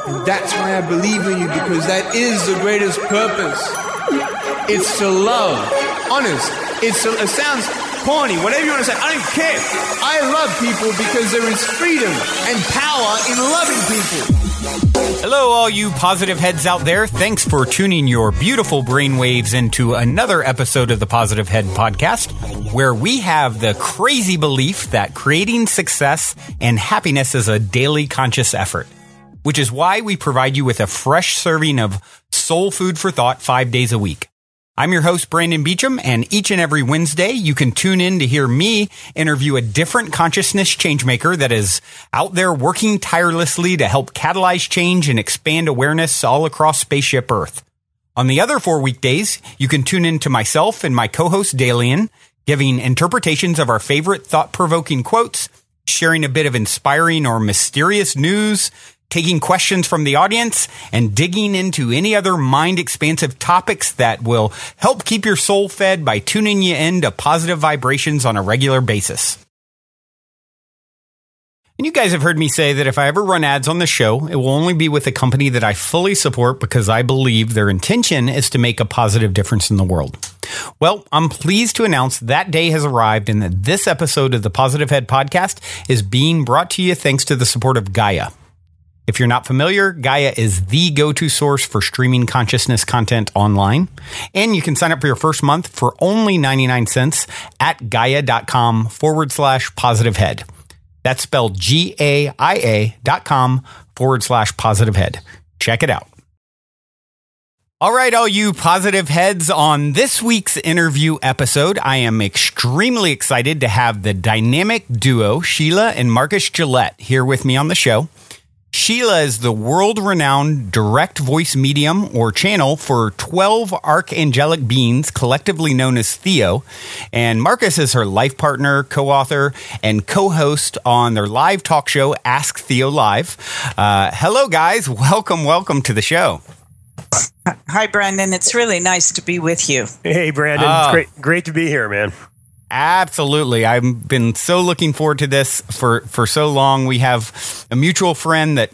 And that's why I believe in you, because that is the greatest purpose. It's to love. Honest. It sounds corny, whatever you want to say. I don't care. I love people because there is freedom and power in loving people. Hello, all you positive heads out there. Thanks for tuning your beautiful brainwaves into another episode of the Positive Head Podcast, where we have the crazy belief that creating success and happiness is a daily conscious effort, which is why we provide you with a fresh serving of soul food for thought 5 days a week. I'm your host, Brandon Beecham, and each and every Wednesday, you can tune in to hear me interview a different consciousness changemaker that is out there working tirelessly to help catalyze change and expand awareness all across Spaceship Earth. On the other 4 weekdays, you can tune in to myself and my co-host, Dalian, giving interpretations of our favorite thought-provoking quotes, sharing a bit of inspiring or mysterious news, taking questions from the audience, and digging into any other mind-expansive topics that will help keep your soul fed by tuning you in to positive vibrations on a regular basis. And you guys have heard me say that if I ever run ads on the show, it will only be with a company that I fully support because I believe their intention is to make a positive difference in the world. Well, I'm pleased to announce that day has arrived and that this episode of the Positive Head Podcast is being brought to you thanks to the support of Gaia. If you're not familiar, Gaia is the go-to source for streaming consciousness content online. And you can sign up for your first month for only 99 cents at gaia.com/positivehead. That's spelled GAIA.com/positivehead. Check it out. All right, all you positive heads, on this week's interview episode, I am extremely excited to have the dynamic duo Sheila and Marcus Gillette here with me on the show. Sheila is the world-renowned direct voice medium or channel for 12 arch-angelic beings, collectively known as Theo. And Marcus is her life partner, co-author, and co-host on their live talk show, Ask Theo Live. Hello, guys. Welcome to the show. Hi, Brandon. It's really nice to be with you. Hey, Brandon. It's great to be here, man. Absolutely. I've been so looking forward to this for so long. We have a mutual friend that,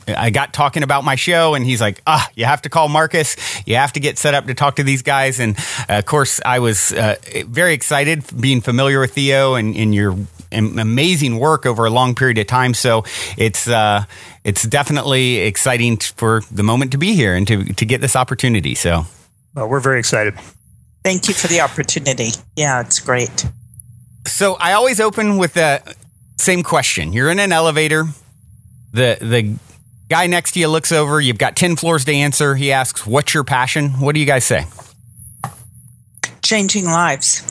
I got talking about my show and he's like, you have to call Marcus. You have to get set up to talk to these guys. And of course, I was very excited being familiar with Theo and your amazing work over a long period of time. So it's definitely exciting for the moment to be here and to get this opportunity. So we're very excited. Thank you for the opportunity. Yeah, it's great. So I always open with the same question. You're in an elevator. The guy next to you looks over. You've got 10 floors to answer. He asks, what's your passion? What do you guys say? Changing lives.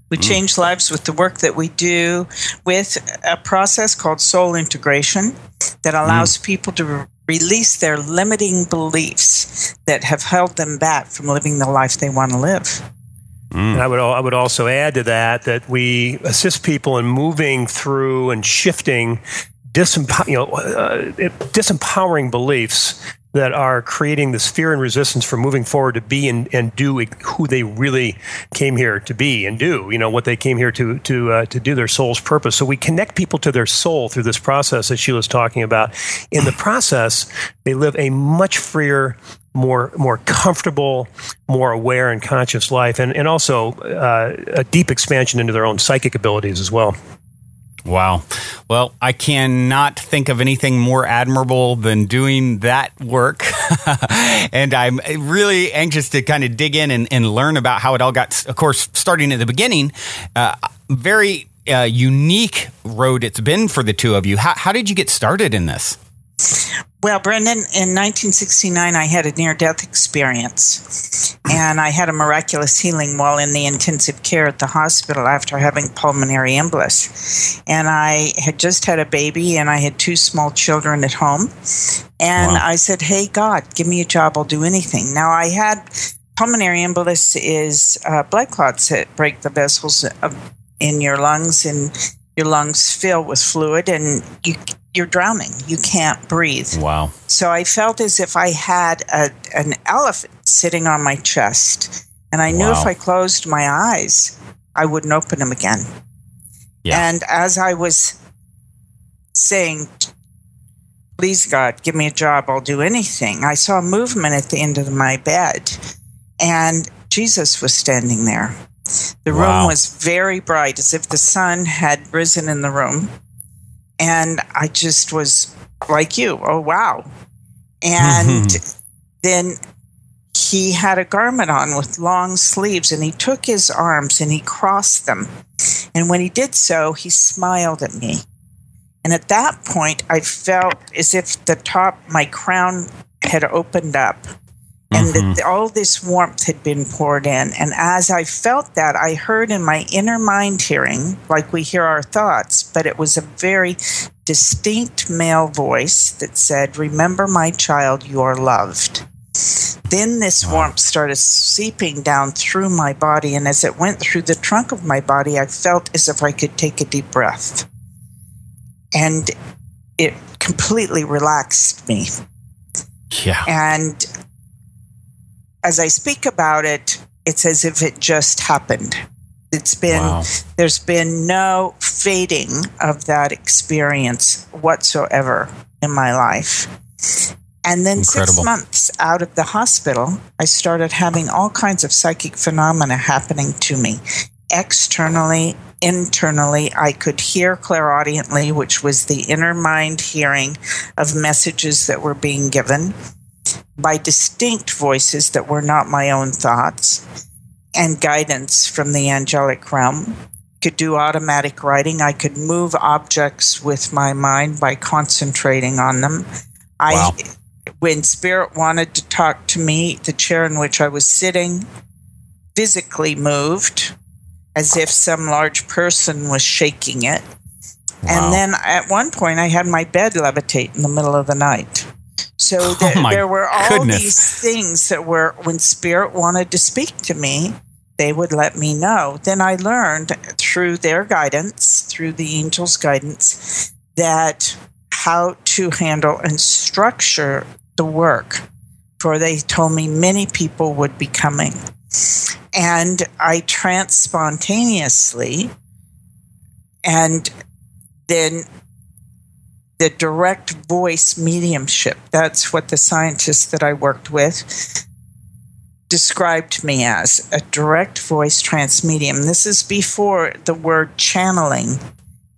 We change lives with the work that we do with a process called soul integration that allows people to release their limiting beliefs that have held them back from living the life they want to live. And I would also add to that we assist people in moving through and shifting disempowering beliefs that are creating this fear and resistance for moving forward to be and do who they really came here to be and do, what they came here to do, their soul's purpose. So we connect people to their soul through this process that Sheila's talking about. In the process, they live a much freer, more comfortable, more aware and conscious life, and also a deep expansion into their own psychic abilities as well. Wow. Well, I cannot think of anything more admirable than doing that work. And I'm really anxious to kind of dig in and learn about how it all got, of course, starting at the beginning. Very unique road it's been for the two of you. How did you get started in this? Well, Brendan, in 1969, I had a near-death experience, and I had a miraculous healing while in the intensive care at the hospital after having pulmonary embolus. And I had just had a baby, and I had 2 small children at home. And I said, hey, God, give me a job. I'll do anything. Now, I had pulmonary embolus is blood clots that break the vessels in your lungs, and your lungs fill with fluid, and you're drowning. You can't breathe. Wow. So I felt as if I had an elephant sitting on my chest. And I knew if I closed my eyes, I wouldn't open them again. Yeah. And as I was saying, please God, give me a job. I'll do anything. I saw movement at the end of my bed, and Jesus was standing there. The room was very bright, as if the sun had risen in the room. And I just was like you. Oh, wow. And then he had a garment on with long sleeves, and he took his arms and he crossed them. And when he did so, he smiled at me. And at that point, I felt as if my crown had opened up. And all this warmth had been poured in. And as I felt that, I heard in my inner mind hearing, like we hear our thoughts, but it was a very distinct male voice that said, "Remember, my child, you are loved." Then this warmth started seeping down through my body. And as it went through the trunk of my body, I felt as if I could take a deep breath. And it completely relaxed me. Yeah. And as I speak about it, it's as if it just happened. There's been no fading of that experience whatsoever in my life. And then 6 months out of the hospital, I started having all kinds of psychic phenomena happening to me. Externally, internally, I could hear clairaudiently, which was the inner mind hearing of messages that were being given by distinct voices that were not my own thoughts, and guidance from the angelic realm. Could do automatic writing. I could move objects with my mind by concentrating on them. When spirit wanted to talk to me, the chair in which I was sitting physically moved, as if some large person was shaking it. And then at one point, I had my bed levitate in the middle of the night. So there were all these things that were, when spirit wanted to speak to me, they would let me know. Then I learned through their guidance, through the angels' guidance, that how to handle and structure the work. For they told me many people would be coming. And I tranced spontaneously, and then the direct voice mediumship, that's what the scientists that I worked with described me as, a direct voice trance medium. This is before the word channeling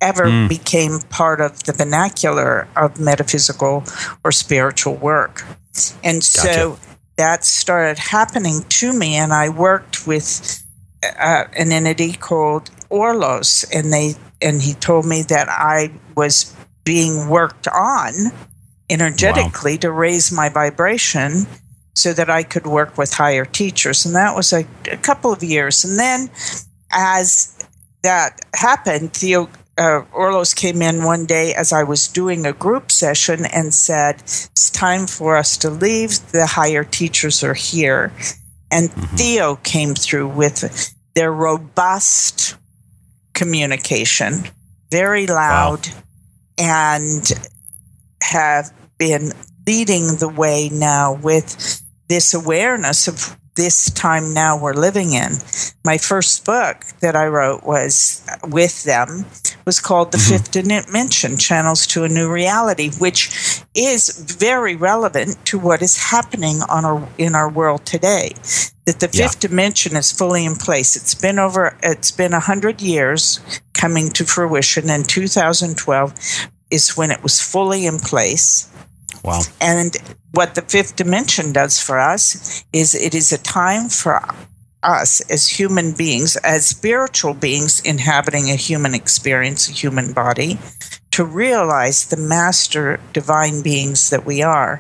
ever became part of the vernacular of metaphysical or spiritual work. And so that started happening to me, and I worked with an entity called Orlos, and he told me that I was being worked on energetically to raise my vibration so that I could work with higher teachers. And that was a couple of years. And then as that happened, Theo Orlos came in one day as I was doing a group session and said, "It's time for us to leave. The higher teachers are here." And Theo came through with their robust communication, very loud, and have been leading the way now with this awareness of this time now we're living in. My first book that I wrote was with them was called The Fifth Dimension, Channels to a New Reality, which is very relevant to what is happening in our world today. That the fifth dimension is fully in place. It's been 100 years coming to fruition, and 2012 is when it was fully in place. Wow. And what the fifth dimension does for us is it is a time for us as human beings, as spiritual beings inhabiting a human experience, a human body, to realize the master divine beings that we are.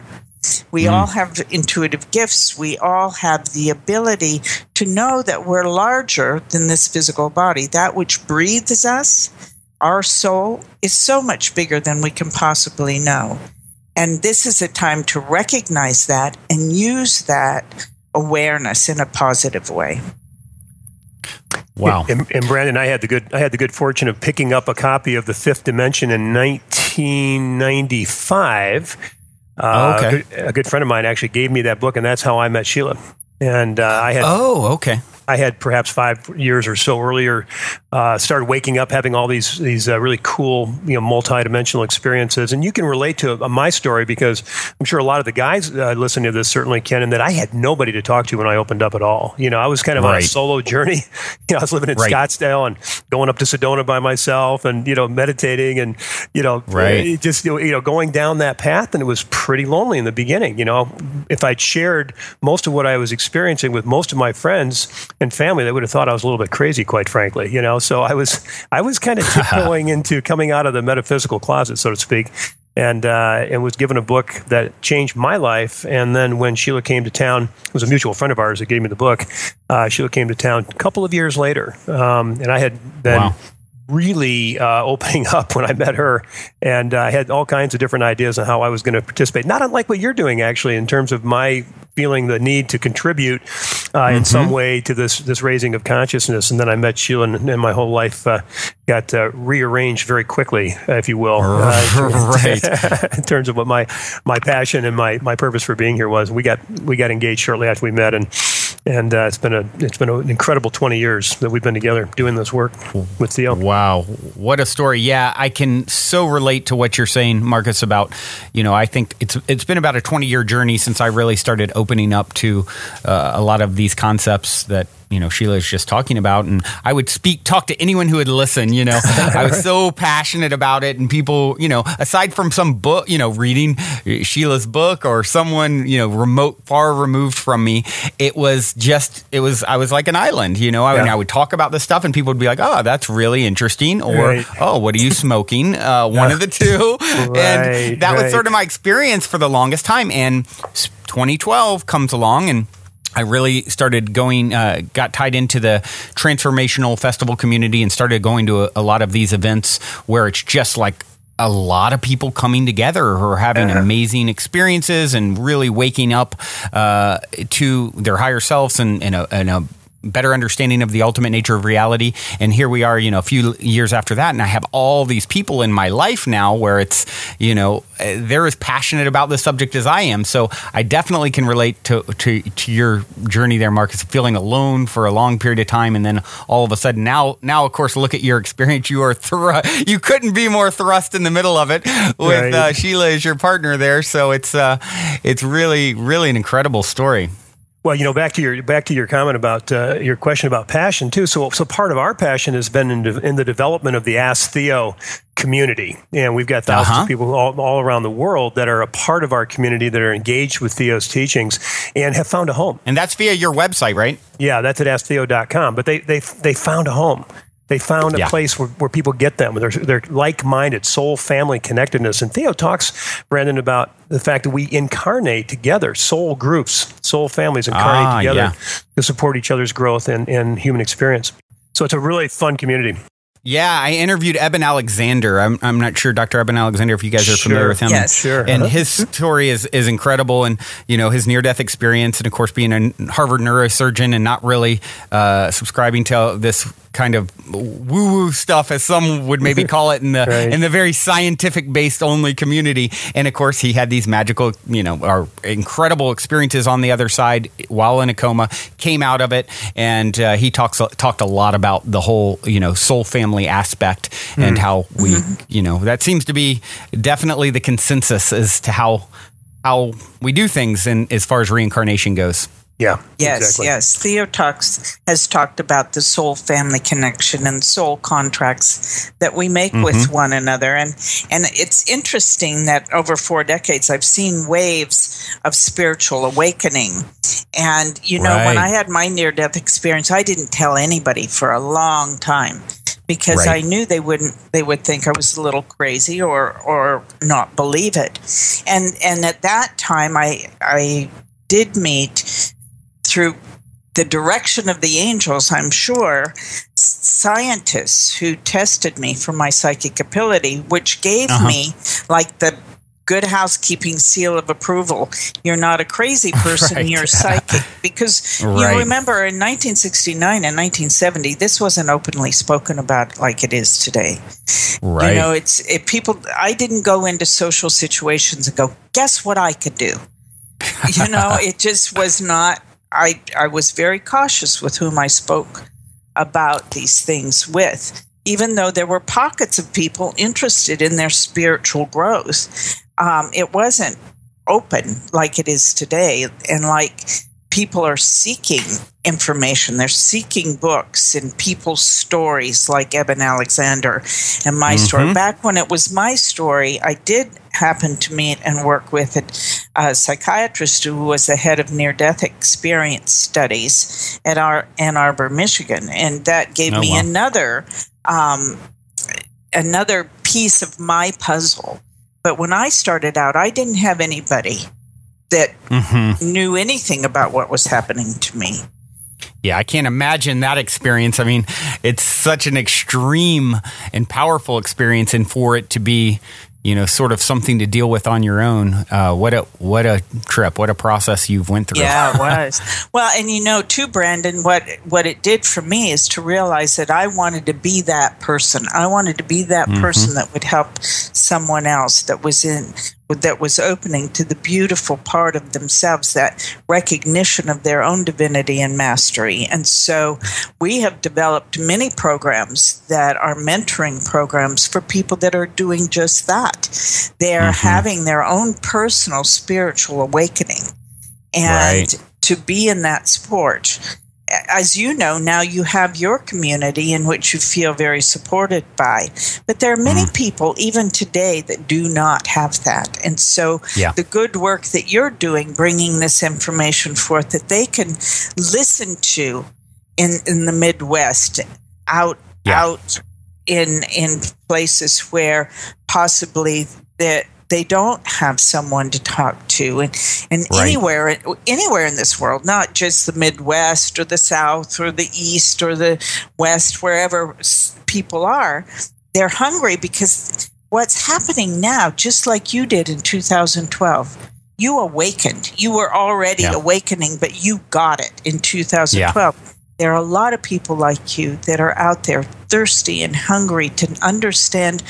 We all have intuitive gifts. We all have the ability to know that we're larger than this physical body. That which breathes us, our soul, is so much bigger than we can possibly know. And this is a time to recognize that and use that awareness in a positive way. Wow. And Brandon, I had the good fortune of picking up a copy of The Fifth Dimension in 1995. A good friend of mine actually gave me that book, and that's how I met Sheila. And I had I had perhaps 5 years or so earlier started waking up, having all these really cool, multi-dimensional experiences. And you can relate to my story because I'm sure a lot of the guys listening to this certainly can, and that I had nobody to talk to when I opened up at all. I was kind of on a solo journey. I was living in Scottsdale and going up to Sedona by myself and, meditating and, just, going down that path. And it was pretty lonely in the beginning. If I'd shared most of what I was experiencing with most of my friends and family, they would have thought I was a little bit crazy, quite frankly. So I was kind of tiptoeing into coming out of the metaphysical closet, so to speak, and was given a book that changed my life. And then when Sheila came to town, it was a mutual friend of ours that gave me the book. Sheila came to town a couple of years later, and I had been really opening up when I met her, and I had all kinds of different ideas on how I was going to participate. Not unlike what you're doing, actually, in terms of my feeling the need to contribute in some way to this raising of consciousness. And then I met Sheila, and my whole life got rearranged very quickly, if you will, in terms of what my passion and my purpose for being here was. We got engaged shortly after we met, and it's been an incredible 20 years that we've been together doing this work with Theo. Wow, what a story! Yeah, I can so relate to what you're saying, Marcus. About I think it's been about a 20-year journey since I really started opening up to a lot of these concepts that Sheila is just talking about, and I would talk to anyone who would listen. I was so passionate about it, and people, aside from some book, reading Sheila's book or someone, far removed from me, I was like an island. I would talk about this stuff, and people would be like, "Oh, that's really interesting," or "Oh, what are you smoking?" One of the two, and that was sort of my experience for the longest time. And 2012 comes along, and I really started got tied into the transformational festival community and started going to a lot of these events where it's just like a lot of people coming together who are having amazing experiences and really waking up to their higher selves and a better understanding of the ultimate nature of reality. And here we are, a few years after that, and I have all these people in my life now where it's, they're as passionate about this subject as I am. So I definitely can relate to your journey there, Marcus, feeling alone for a long period of time, and then all of a sudden now of course, look at your experience. You are you couldn't be more thrust in the middle of it with Sheila as your partner there. So it's really, really an incredible story. Well, back to your comment about your question about passion too. So part of our passion has been in the development of the Ask Theo community, and we've got thousands of people all around the world that are a part of our community that are engaged with Theo's teachings and have found a home. And that's via your website, right? Yeah, that's at asktheo.com. But they found a home. They found a place where people get them. They're like-minded, soul family connectedness. And Theo talks, Brandon, about the fact that we incarnate together, soul groups, soul families incarnate together to support each other's growth and human experience. So it's a really fun community. Yeah, I interviewed Eben Alexander. I'm not sure, Dr. Eben Alexander, if you guys are familiar with him. Yes, sure. And his story is incredible, and his near-death experience, and of course being a Harvard neurosurgeon and not really subscribing to this kind of woo-woo stuff, as some would maybe call it in the very scientific-based only community. And of course, he had these magical, or incredible experiences on the other side while in a coma, came out of it, and he talked a lot about the whole, soul family aspect and how we, that seems to be definitely the consensus as to how we do things in as far as reincarnation goes. Yeah. Yes, exactly. yes. Theo has talked about the soul family connection and soul contracts that we make with one another. And it's interesting that over 4 decades, I've seen waves of spiritual awakening. And, when I had my near-death experience, I didn't tell anybody for a long time because I knew they would think I was a little crazy or not believe it. And at that time, I did meet, through the direction of the angels, I'm sure, scientists who tested me for my psychic ability, which gave me like the good housekeeping seal of approval. You're not a crazy person, you're psychic. Because you remember in 1969 and 1970, this wasn't openly spoken about like it is today. Right. I didn't go into social situations and go, guess what I could do? It just was not. I was very cautious with whom I spoke about these things with, even though there were pockets of people interested in their spiritual growth. It wasn't open like it is today, and like people are seeking information. They're seeking books and people's stories like Eben Alexander and my story. Back when it was my story, I did happen to meet and work with a psychiatrist who was the head of near-death experience studies at Ann Arbor, Michigan. And that gave me another piece of my puzzle. But when I started out, I didn't have anybody that knew anything about what was happening to me. Yeah, I can't imagine that experience. I mean, it's such an extreme and powerful experience, and for it to be, sort of something to deal with on your own. What a trip, what a process you've went through. Yeah, it was. Well, and too, Brandon, what it did for me is to realize that I wanted to be that person. I wanted to be that person that would help someone else that was opening to the beautiful part of themselves, that recognition of their own divinity and mastery. And so we have developed many programs that are mentoring programs for people that are doing just that. They're having their own personal spiritual awakening. And to be in that sport, as you know, now you have your community in which you feel very supported by. But there are many people, even today, that do not have that. And so the good work that you're doing, bringing this information forth that they can listen to in the Midwest, out in places where possibly that they don't have someone to talk to, and anywhere in this world, not just the Midwest or the South or the East or the West, wherever people are, they're hungry because what's happening now, just like you did in 2012, you awakened. You were already awakening, but you got it in 2012. Yeah. There are a lot of people like you that are out there thirsty and hungry to understand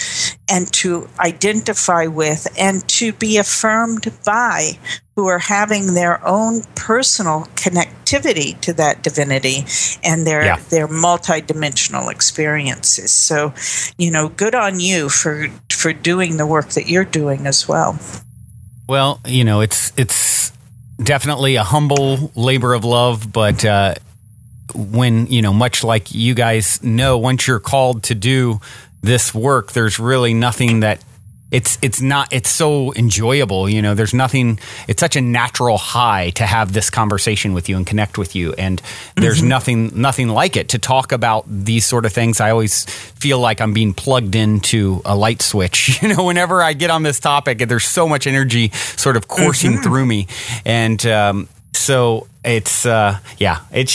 and to identify with and to be affirmed by, who are having their own personal connectivity to that divinity and their multidimensional experiences. So, good on you for doing the work that you're doing as well. Well, it's definitely a humble labor of love, but when, much like you guys know, once you're called to do this work, there's really nothing that it's so enjoyable. There's nothing, it's such a natural high to have this conversation with you and connect with you. And there's nothing like it to talk about these sort of things. I always feel like I'm being plugged into a light switch, whenever I get on this topic, and there's so much energy sort of coursing through me. And, so it's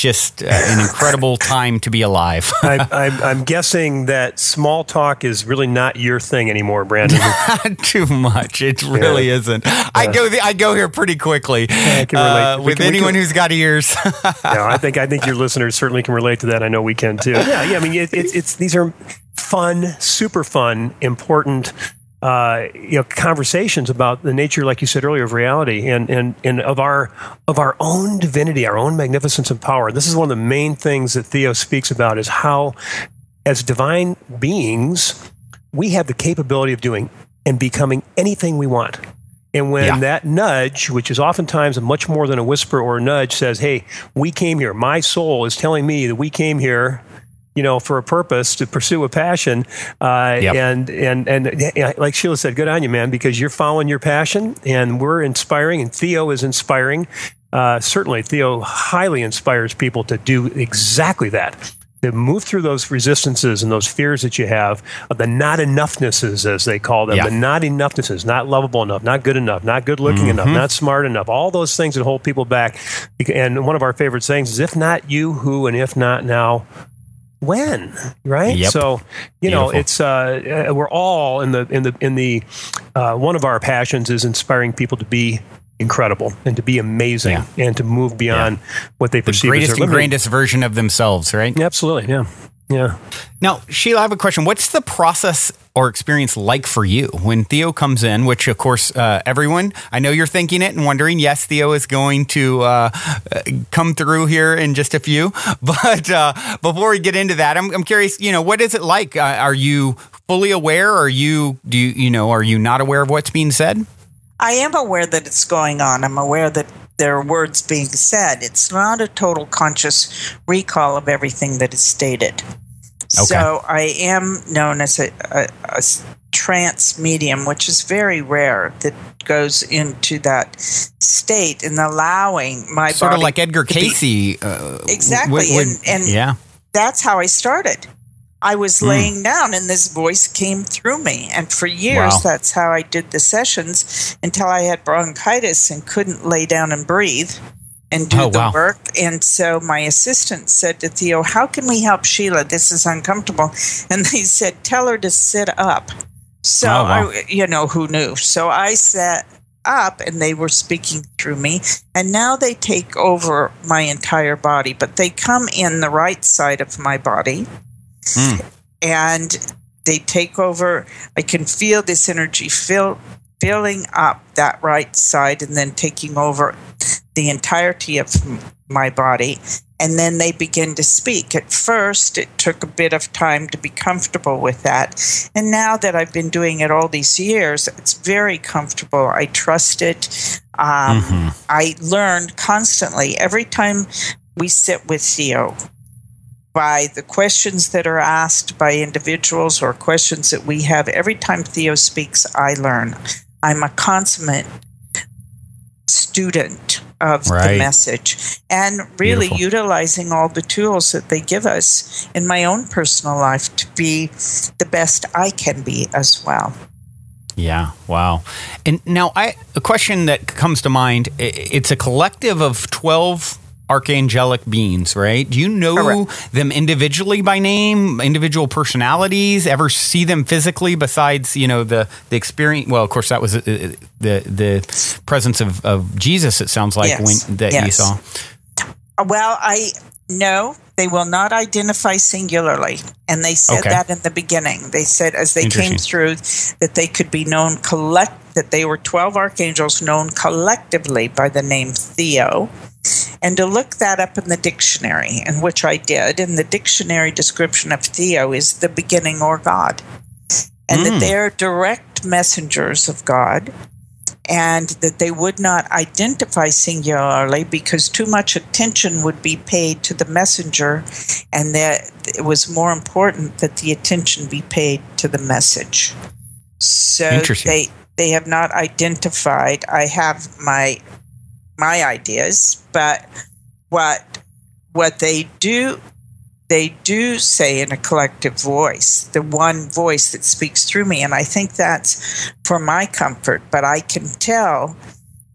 just an incredible time to be alive. I'm guessing that small talk is really not your thing anymore, Brandon. Not too much. It really isn't. I go here pretty quickly. I can relate with anyone who's got ears. I think your listeners certainly can relate to that. I know we can too. Yeah. I mean, it's these are fun, super fun, important. Conversations about the nature, like you said earlier, of reality and of our own divinity, our own magnificence and power. This is one of the main things that Theo speaks about, is how, as divine beings, we have the capability of doing and becoming anything we want. And when that nudge, which is oftentimes much more than a whisper or a nudge, says, "Hey, we came here. My soul is telling me that we came here." For a purpose, to pursue a passion, and like Sheila said, good on you, man, because you're following your passion, and we're inspiring, and Theo is inspiring. Certainly, Theo highly inspires people to do exactly that, to move through those resistances and those fears that you have, of the not enoughnesses, as they call them, the not enoughnesses, not lovable enough, not good enough, not good looking enough, not smart enough, all those things that hold people back. And one of our favorite sayings is, if not you, who, and if not now, when, right? Yep. So, it's we're all in the one of our passions is inspiring people to be incredible and to be amazing and to move beyond what they perceive as their limit. The greatest and grandest version of themselves, right? Absolutely, yeah. Now, Sheila, I have a question. What's the process or experience like for you when Theo comes in, which of course, everyone, I know you're thinking it and wondering, yes, Theo is going to come through here in just a few. But before we get into that, I'm curious, what is it like? Are you fully aware? Are you not aware of what's being said? I am aware that it's going on. I'm aware that there are words being said. It's not a total conscious recall of everything that is stated. Okay. So I am known as a trance medium, which is very rare, that goes into that state and allowing my body. Sort of like Edgar Casey. Exactly. And yeah. That's how I started. I was laying down and this voice came through me. And for years, that's how I did the sessions until I had bronchitis and couldn't lay down and breathe and do the work. And so my assistant said to Theo, how can we help Sheila? This is uncomfortable. And they said, tell her to sit up. So, who knew? So I sat up and they were speaking through me. And now they take over my entire body, but they come in the right side of my body. And they take over. I can feel this energy filling up that right side and then taking over the entirety of my body. And then they begin to speak. At first, it took a bit of time to be comfortable with that. And now that I've been doing it all these years, it's very comfortable. I trust it. I learn constantly. Every time we sit with Theo, by the questions that are asked by individuals or questions that we have, every time Theo speaks, I learn. I'm a consummate student of the message and really utilizing all the tools that they give us in my own personal life to be the best I can be as well. Yeah. Wow. And now a question that comes to mind, it's a collective of 12 arch-angelic beings, right? Do you know them individually by name, individual personalities, ever see them physically besides, the experience? Well, of course, that was the presence of Jesus, it sounds like, you saw. Well, I know they will not identify singularly. And they said that in the beginning. They said as they came through that they could be known that they were 12 archangels known collectively by the name Theo. And to look that up in the dictionary, and which I did, and the dictionary description of Theo is the beginning or God. And that they are direct messengers of God, and that they would not identify singularly because too much attention would be paid to the messenger, and that it was more important that the attention be paid to the message. So they have not identified. I have my ideas, but what they do say in a collective voice, the one voice that speaks through me, and I think that's for my comfort, but I can tell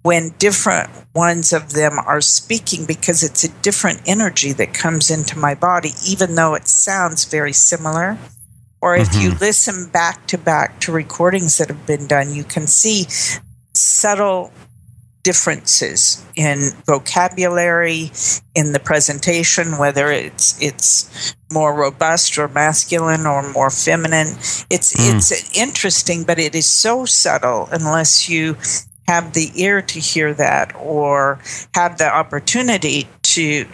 when different ones of them are speaking because it's a different energy that comes into my body, even though it sounds very similar. Or if you listen back to recordings that have been done, you can see subtle differences in vocabulary, in the presentation, whether it's more robust or masculine or more feminine. It's interesting, but it is so subtle unless you have the ear to hear that or have the opportunity to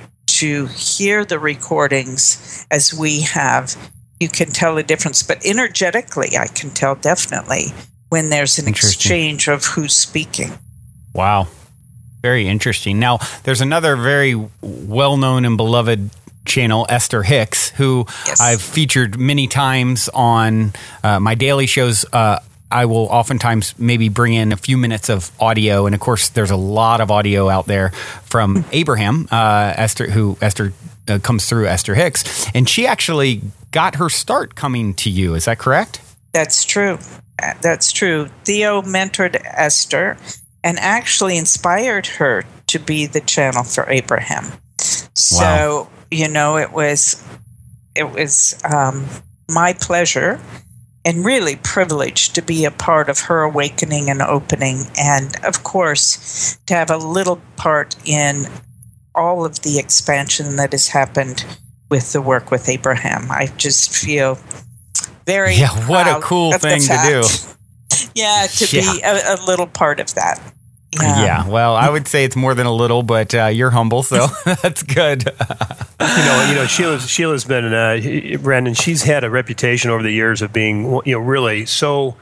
hear the recordings as we have. You can tell the difference, but energetically, I can tell definitely when there's an exchange of who's speaking. Wow. Very interesting. Now, there's another very well-known and beloved channel, Esther Hicks, who I've featured many times on my daily shows. I will oftentimes maybe bring in a few minutes of audio. And of course, there's a lot of audio out there from Abraham, Esther comes through Esther Hicks. And she actually got her start coming to you. Is that correct? That's true. That's true. Theo mentored Esther and actually inspired her to be the channel for Abraham. So, it was my pleasure and really privileged to be a part of her awakening and opening. And of course, to have a little part in all of the expansion that has happened with the work with Abraham. I just feel very what a proud cool of the thing to do. Yeah, to be a little part of that. Yeah, well, I would say it's more than a little, but you're humble, so that's good. Sheila's been Brandon. She's had a reputation over the years of being, really so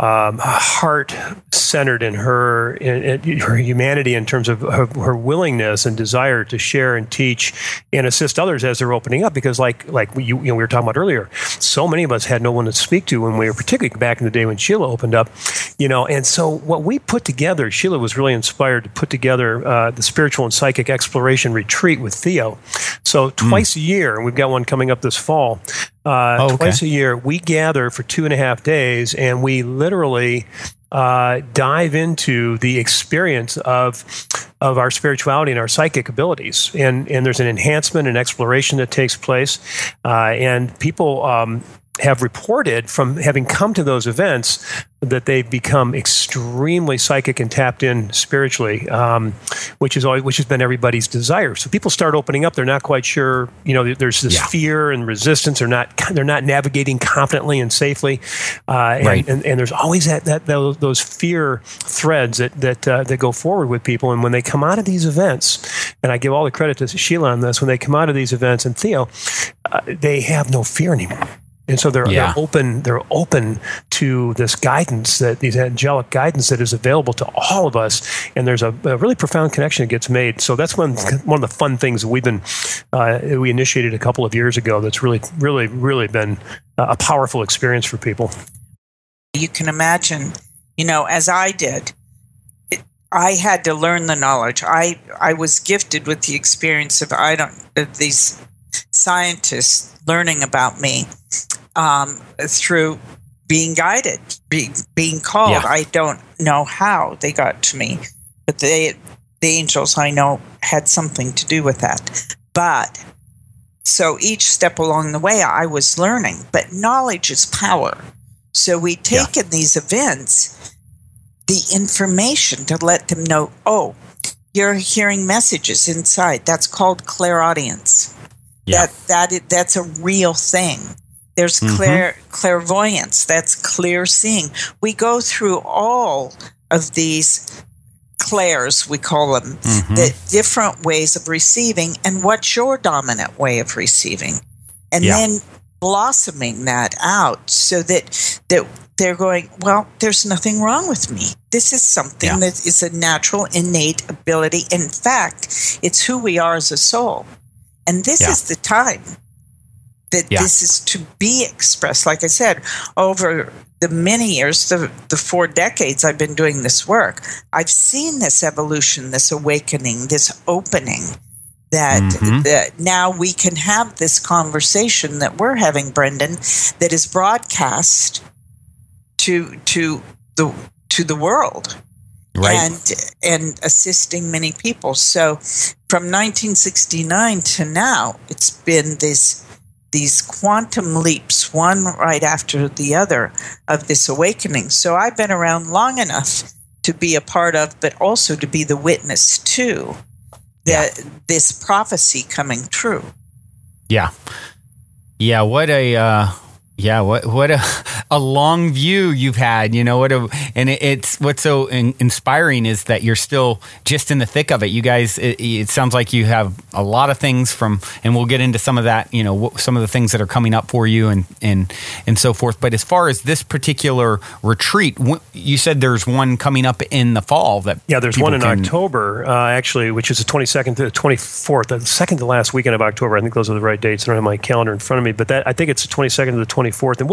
heart-centered in her humanity in terms of her willingness and desire to share and teach and assist others as they're opening up. Because like we were talking about earlier, so many of us had no one to speak to when we were, particularly back in the day when Sheila opened up, And so what we put together, Sheila was really inspired to put together the spiritual and psychic exploration retreat with Theo. So twice a year, and we've got one coming up this fall. Twice a year, we gather for 2.5 days, and we literally dive into the experience of our spirituality and our psychic abilities. And there's an enhancement and exploration that takes place. And people have reported from having come to those events that they've become extremely psychic and tapped in spiritually, which has been everybody's desire. So people start opening up; they're not quite sure. There's this fear and resistance. They're not navigating confidently and safely, and there's always those fear threads that go forward with people. And when they come out of these events, and I give all the credit to Sheila on this, when they come out of these events and Theo, they have no fear anymore. And so they're open to this guidance, these angelic guidance that is available to all of us. And there's a really profound connection that gets made. So that's one of the fun things that we initiated a couple of years ago. That's really, really, really been a powerful experience for people. You can imagine, as I did, I had to learn the knowledge. I was gifted with the experience of these scientists learning about me. Through being guided, being called. Yeah. I don't know how they got to me, but the angels I know had something to do with that. But so each step along the way I was learning, but knowledge is power. So we take in these events the information to let them know, oh, you're hearing messages inside. That's called clairaudience. Yeah. That's a real thing. There's clairvoyance. That's clear seeing. We go through all of these clairs, we call them, the different ways of receiving, and what's your dominant way of receiving. And then blossoming that out so that they're going, well, there's nothing wrong with me. This is something that is a natural, innate ability. In fact, it's who we are as a soul. And this is the time that this is to be expressed. Like I said, over the many years, the 4 decades I've been doing this work, I've seen this evolution, this awakening, this opening, that now we can have this conversation that we're having, Brendan, that is broadcast to the world. Right. And assisting many people. So from 1969 to now, it's been these quantum leaps, one right after the other, of this awakening. So I've been around long enough to be a part of, but also to be the witness to this prophecy coming true. Yeah. Yeah. What a long view you've had, what's so inspiring is that you're still just in the thick of it. You guys, it sounds like you have a lot of things and we'll get into some of that, some of the things that are coming up for you and so forth. But as far as this particular retreat, you said there's one coming up in the fall there's one in October, actually, which is the 22nd to the 24th, the second to last weekend of October. I think those are the right dates. I don't have my calendar in front of me, but I think it's the 22nd to the 24th. And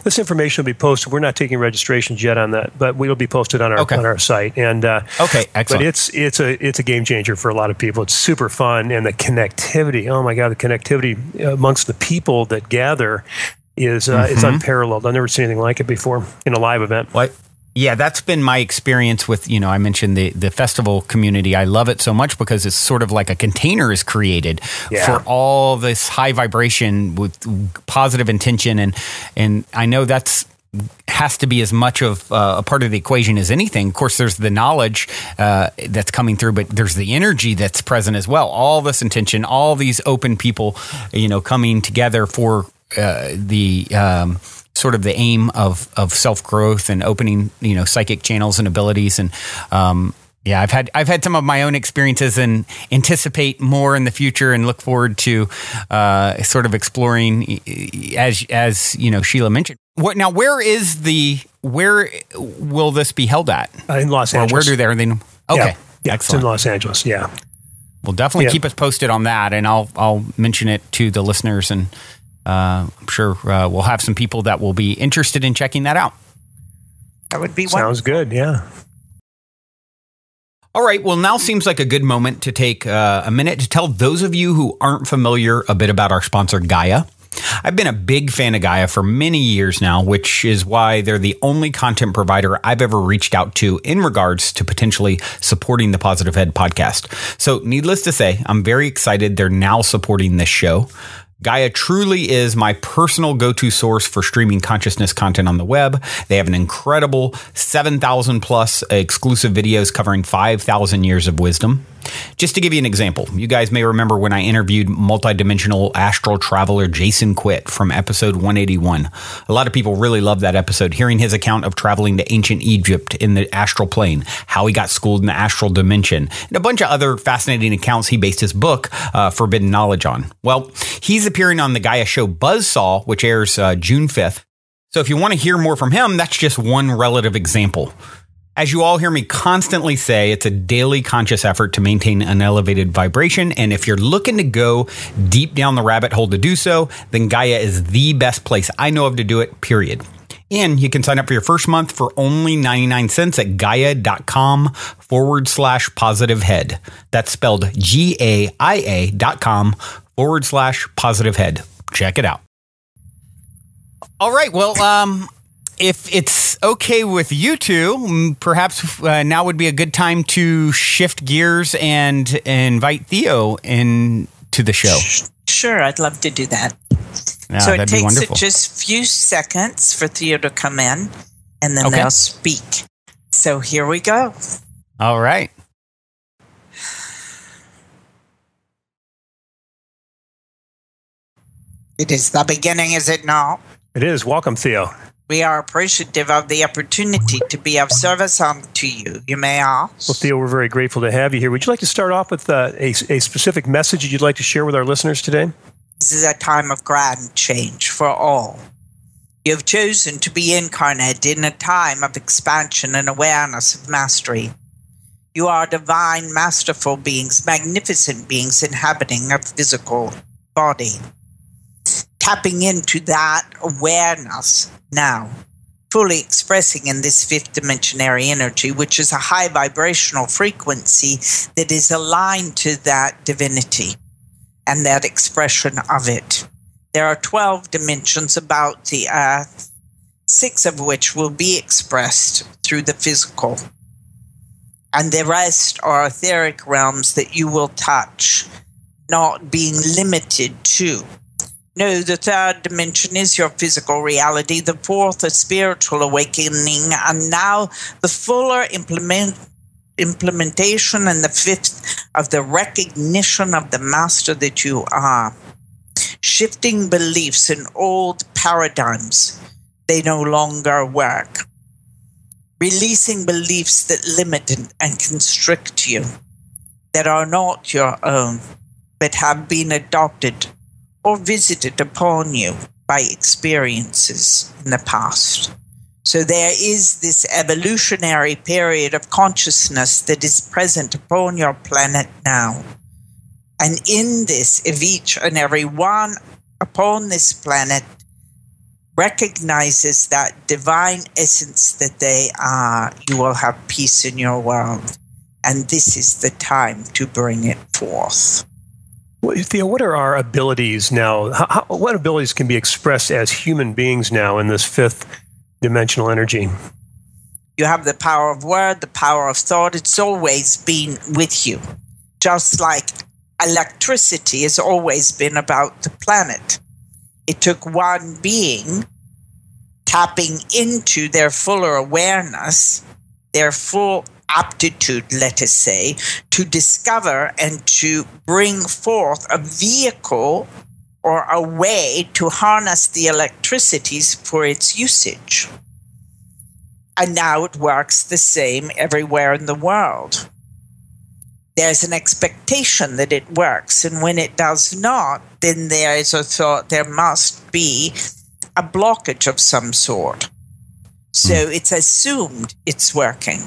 this information will be posted. We're not taking registrations yet on that, but we'll be posted on our site. And excellent. But it's a game changer for a lot of people. It's super fun, and the connectivity. Oh my God, the connectivity amongst the people that gather is unparalleled. I've never seen anything like it before in a live event. What? Yeah, that's been my experience with, I mentioned the festival community. I love it so much because it's sort of like a container is created for all this high vibration with positive intention. And I know has to be as much of a part of the equation as anything. Of course, there's the knowledge that's coming through, but there's the energy that's present as well. All this intention, all these open people, coming together for the sort of the aim of self-growth and opening, psychic channels and abilities. And yeah, I've had some of my own experiences and anticipate more in the future and look forward to sort of exploring as Sheila mentioned. Where will this be held at? In Los Angeles. Or where do they? Okay. Yeah, excellent. it's in Los Angeles. Yeah. Well, definitely keep us posted on that, and I'll mention it to the listeners, and I'm sure we'll have some people that will be interested in checking that out. That would be Sounds good, yeah. All right, well, now seems like a good moment to take a minute to tell those of you who aren't familiar a bit about our sponsor, Gaia. I've been a big fan of Gaia for many years now, which is why they're the only content provider I've ever reached out to in regards to potentially supporting the Positive Head podcast. So needless to say, I'm very excited they're now supporting this show. Gaia truly is my personal go-to source for streaming consciousness content on the web. They have an incredible 7,000 plus exclusive videos covering 5,000 years of wisdom. Just to give you an example, you guys may remember when I interviewed multidimensional astral traveler Jason Quitt from episode 181. A lot of people really loved that episode, hearing his account of traveling to ancient Egypt in the astral plane, how he got schooled in the astral dimension, and a bunch of other fascinating accounts he based his book, Forbidden Knowledge, on. Well, he's appearing on the Gaia show Buzzsaw, which airs June 5th. So if you want to hear more from him, that's just one relative example. As you all hear me constantly say, it's a daily conscious effort to maintain an elevated vibration. And if you're looking to go deep down the rabbit hole to do so, then Gaia is the best place I know of to do it, period. And you can sign up for your first month for only 99 cents at gaia.com/positivehead. That's spelled GAIA.com/positivehead. Check it out. All right. Well, if it's okay with you two, perhaps now would be a good time to shift gears and invite Theo into the show. Sure, I'd love to do that. Yeah, so it that'd be takes wonderful. just a few seconds for Theo to come in, and then they'll speak. So here we go. All right. It is the beginning, is it not? It is. Welcome, Theo. We are appreciative of the opportunity to be of service unto you. You may ask. Well, Theo, we're very grateful to have you here. Would you like to start off with a specific message that you'd like to share with our listeners today? This is a time of grand change for all. You have chosen to be incarnate in a time of expansion and awareness of mastery. You are divine, masterful beings, magnificent beings inhabiting a physical body. Tapping into that awareness now, fully expressing in this fifth dimensionary energy, which is a high vibrational frequency that is aligned to that divinity and that expression of it. There are 12 dimensions about the earth, 6 of which will be expressed through the physical. And the rest are etheric realms that you will touch, not being limited to. No, the third dimension is your physical reality, the fourth a spiritual awakening, and now the fuller implementation and the fifth of the recognition of the master that you are. Shifting beliefs in old paradigms, they no longer work. Releasing beliefs that limit and constrict you, that are not your own, but have been adopted or visited upon you by experiences in the past. So there is this evolutionary period of consciousness that is present upon your planet now. And in this, if each and every one upon this planet recognizes that divine essence that they are, you will have peace in your world. And this is the time to bring it forth. Theo, what are our abilities now? What abilities can be expressed as human beings now in this fifth dimensional energy? You have the power of word, the power of thought. It's always been with you. Just like electricity has always been about the planet. It took one being tapping into their fuller awareness, their full aptitude, let us say, to discover and to bring forth a vehicle or a way to harness the electricities for its usage. And now it works the same everywhere in the world. There's an expectation that it works, and when it does not, then there is a thought there must be a blockage of some sort. So it's assumed it's working.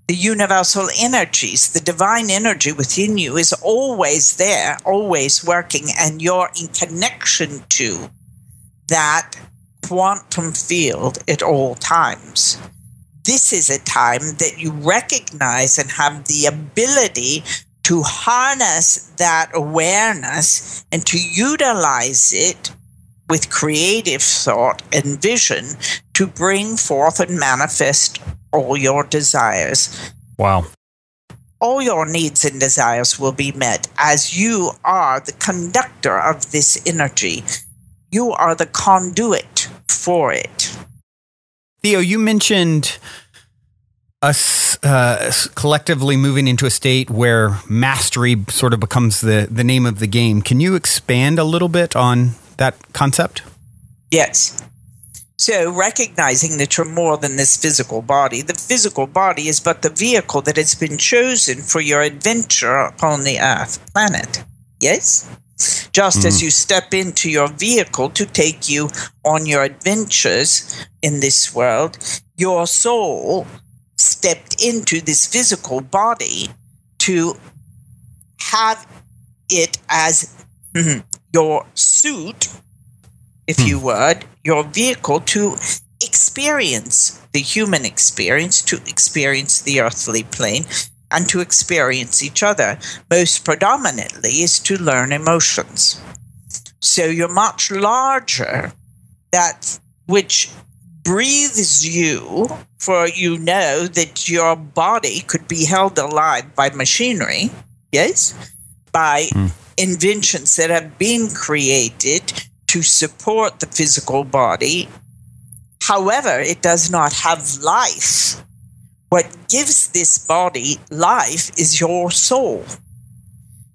The universal energies, the divine energy within you is always there, always working, and you're in connection to that quantum field at all times. This is a time that you recognize and have the ability to harness that awareness and to utilize it with creative thought and vision to bring forth and manifest all your desires. Wow. All your needs and desires will be met as you are the conductor of this energy. You are the conduit for it. Theo, you mentioned us collectively moving into a state where mastery sort of becomes the name of the game. Can you expand a little bit on that concept? Yes. So recognizing that you're more than this physical body. The physical body is but the vehicle that has been chosen for your adventure upon the Earth planet. Yes? Just as you step into your vehicle to take you on your adventures in this world, your soul stepped into this physical body to have it as your suit, if you would, your vehicle to experience the human experience, to experience the earthly plane, and to experience each other. Most predominantly is to learn emotions. So you're much larger, that which breathes you, for you know that your body could be held alive by machinery, yes, by inventions that have been created to support the physical body. However, it does not have life. What gives this body life is your soul.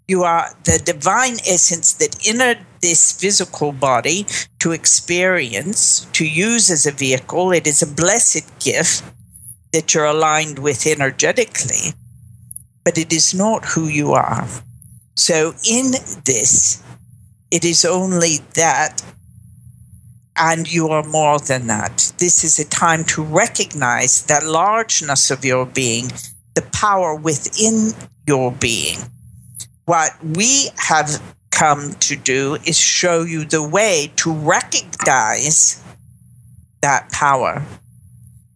You are the divine essence that entered this physical body to experience, to use as a vehicle. It is a blessed gift that you're aligned with energetically, but it is not who you are. So in this, it is only that, and you are more than that. This is a time to recognize that largeness of your being, the power within your being. What we have come to do is show you the way to recognize that power.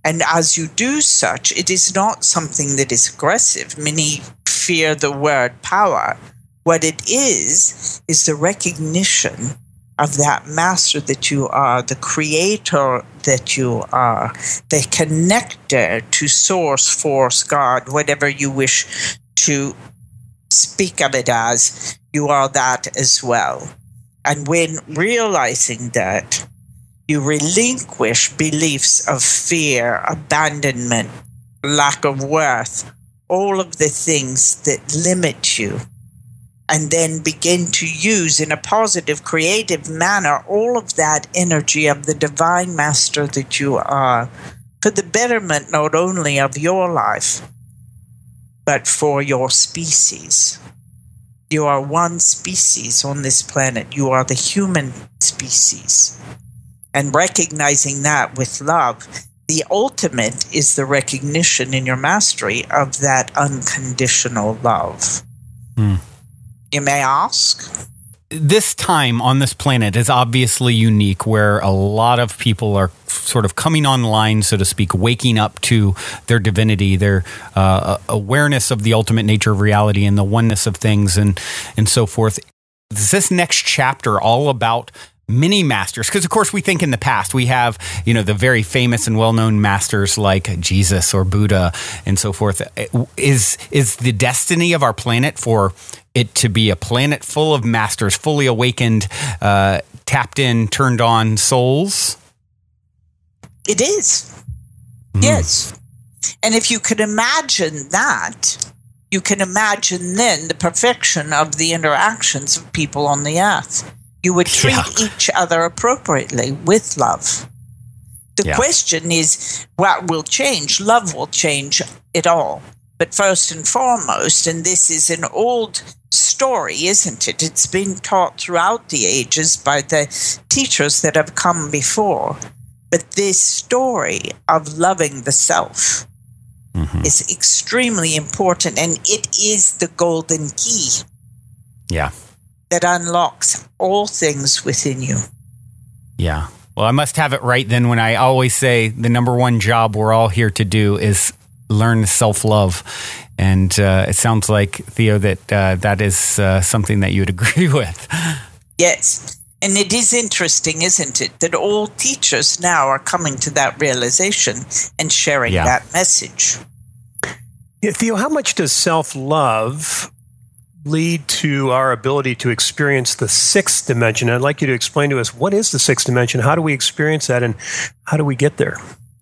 And as you do such, it is not something that is aggressive. Many fear the word power. What it is the recognition of that master that you are, the creator that you are, the connector to source, force, God, whatever you wish to speak of it as, you are that as well. And when realizing that, you relinquish beliefs of fear, abandonment, lack of worth, all of the things that limit you, and then begin to use in a positive, creative manner all of that energy of the divine master that you are for the betterment not only of your life, but for your species. You are one species on this planet. You are the human species. And recognizing that with love, the ultimate is the recognition in your mastery of that unconditional love. You may ask? This time on this planet is obviously unique, where a lot of people are sort of coming online, so to speak, waking up to their divinity, their awareness of the ultimate nature of reality and the oneness of things and so forth. Is this next chapter all about many masters? Because, of course, we think in the past we have, the very famous and well-known masters like Jesus or Buddha and so forth. Is the destiny of our planet for it to be a planet full of masters, fully awakened, tapped in, turned on souls? It is. Yes. And if you could imagine that, you can imagine then the perfection of the interactions of people on the earth. You would treat each other appropriately with love. The question is, what will change? Love will change it all. But first and foremost, and this is an old story, isn't it? It's been taught throughout the ages by the teachers that have come before. But this story of loving the self is extremely important, and it is the golden key that unlocks all things within you. Yeah. Well, I must have it right then when I always say the number one job we're all here to do is learn self-love. And it sounds like, Theo, that that is something that you would agree with. Yes. And it is interesting, isn't it, that all teachers now are coming to that realization and sharing that message. Yeah, Theo, how much does self-love lead to our ability to experience the sixth dimension? I'd like you to explain to us, what is the sixth dimension? How do we experience that, and how do we get there?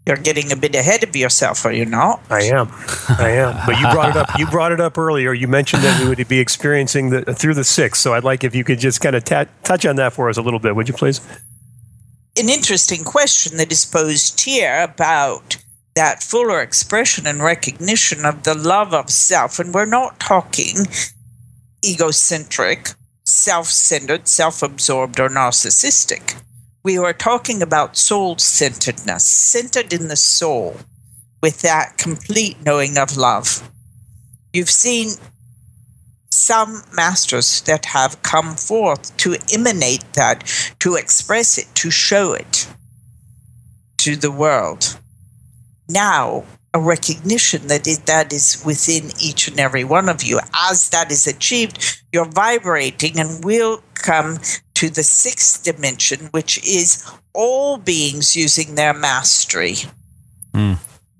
You're getting a bit ahead of yourself, are you not? I am. But you brought it up. You brought it up earlier. You mentioned that we would be experiencing through the sixth. So I'd like if you could just kind of touch on that for us a little bit, would you please? An interesting question that is posed here about that fuller expression and recognition of the love of self. And we're not talking egocentric, self-centered, self-absorbed, or narcissistic. We are talking about soul-centeredness, centered in the soul, with that complete knowing of love. You've seen some masters that have come forth to emanate that, to express it, to show it to the world. Now, a recognition that is within each and every one of you. As that is achieved, you're vibrating and will come to the sixth dimension, which is all beings using their mastery,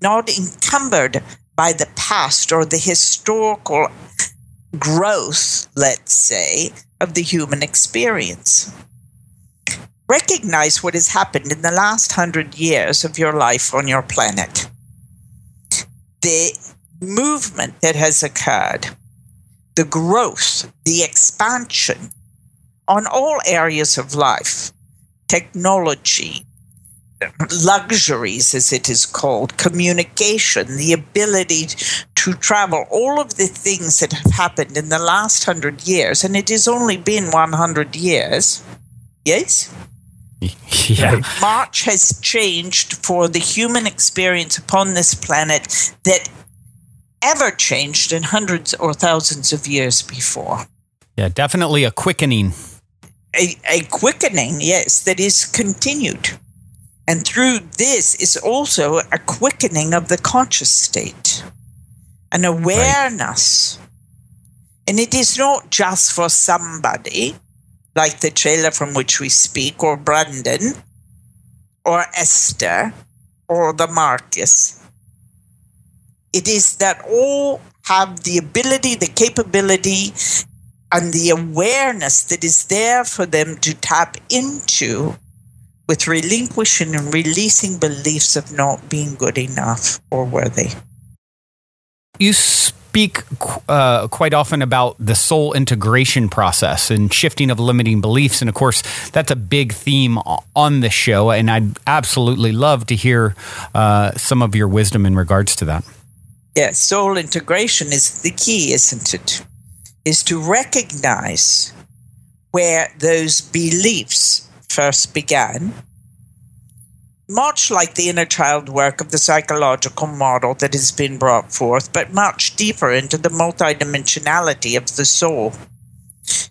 not encumbered by the past or the historical growth, let's say, of the human experience. Recognize what has happened in the last 100 years of your life on your planet. The movement that has occurred, the growth, the expansion on all areas of life, technology, luxuries, as it is called, communication, the ability to travel, all of the things that have happened in the last 100 years, and it has only been 100 years, yes? Yeah. Much has changed for the human experience upon this planet that ever changed in hundreds or thousands of years before. Yeah, definitely a quickening. A quickening, yes, that is continued. And through this is also a quickening of the conscious state, an awareness. Right. And it is not just for somebody, like the Shelia from which we speak, or Brandon, or Esther, or the Marcus. It is that all have the ability, the capability, and the awareness that is there for them to tap into with relinquishing and releasing beliefs of not being good enough or worthy. You speak quite often about the soul integration process and shifting of limiting beliefs. And of course, that's a big theme on the show. And I'd absolutely love to hear some of your wisdom in regards to that. Yes, soul integration is the key, isn't it? Is to recognize where those beliefs first began, much like the inner child work of the psychological model that has been brought forth, but much deeper into the multidimensionality of the soul.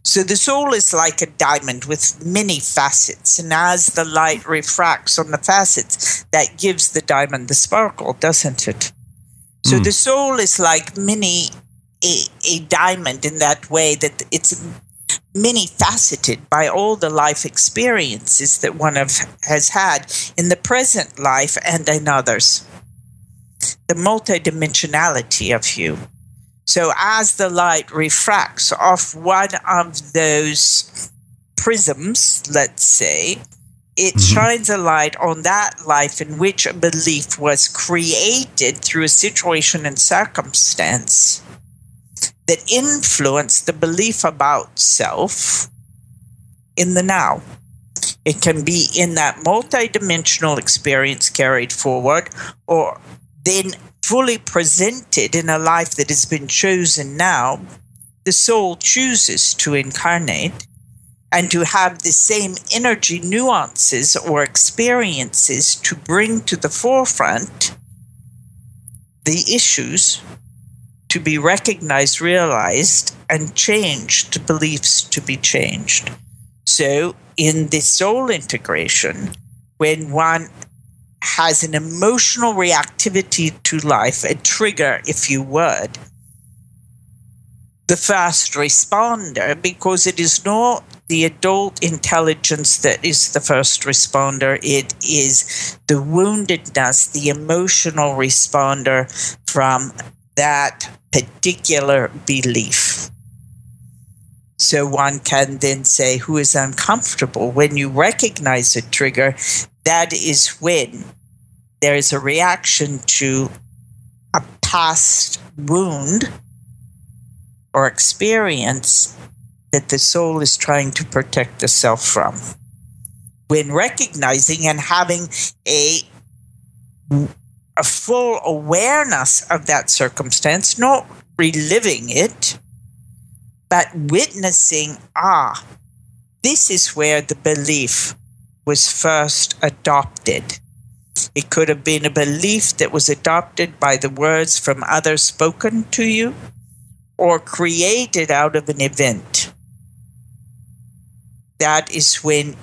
So the soul is like a diamond with many facets, and as the light refracts on the facets, that gives the diamond the sparkle, doesn't it? So the soul is like a diamond in that way, that it's many-faceted by all the life experiences that one has had in the present life and in others. The multidimensionality of you. So as the light refracts off one of those prisms, let's say, it shines a light on that life in which a belief was created through a situation and circumstance that influenced the belief about self in the now. It can be in that multidimensional experience carried forward, or then fully presented in a life that has been chosen now. The soul chooses to incarnate and to have the same energy nuances or experiences to bring to the forefront the issues to be recognized, realized, and changed, beliefs to be changed. So in the soul integration, when one has an emotional reactivity to life, a trigger, if you would, the first responder, because it is not the adult intelligence that is the first responder, it is the woundedness, the emotional responder from that particular belief. So one can then say, who is uncomfortable? When you recognize a trigger, that is when there is a reaction to a past wound or experience that the soul is trying to protect the self from. When recognizing and having a full awareness of that circumstance, not reliving it, but witnessing, this is where the belief was first adopted. It could have been a belief that was adopted by the words from others spoken to you, or created out of an event. That is when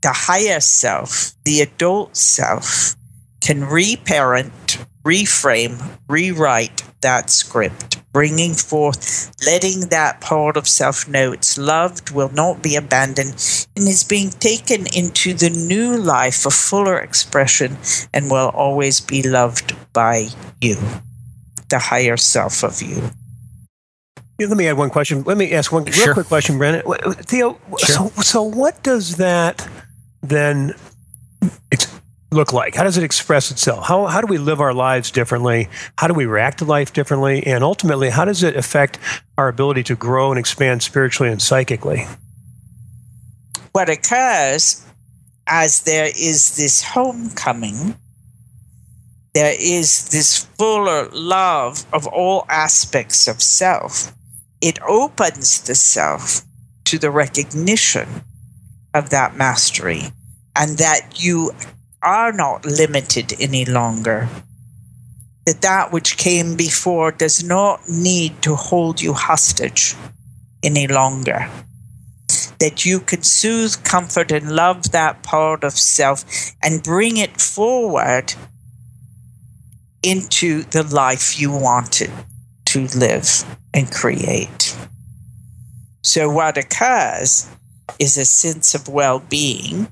the higher self, the adult self, can reparent, reframe, rewrite that script, bringing forth, letting that part of self know it's loved, will not be abandoned, and is being taken into the new life of fuller expression and will always be loved by you, the higher self of you. Let me add one question. Let me ask one real quick question, Brandon. Theo, so what does that then look like? How does it express itself? How do we live our lives differently? How do we react to life differently? And ultimately, how does it affect our ability to grow and expand spiritually and psychically? What occurs as there is this homecoming, there is this fuller love of all aspects of self. It opens the self to the recognition of that mastery, and that you are not limited any longer. That which came before does not need to hold you hostage any longer. That you can soothe, comfort, and love that part of self and bring it forward into the life you wanted to live and create. So what occurs is a sense of well-being,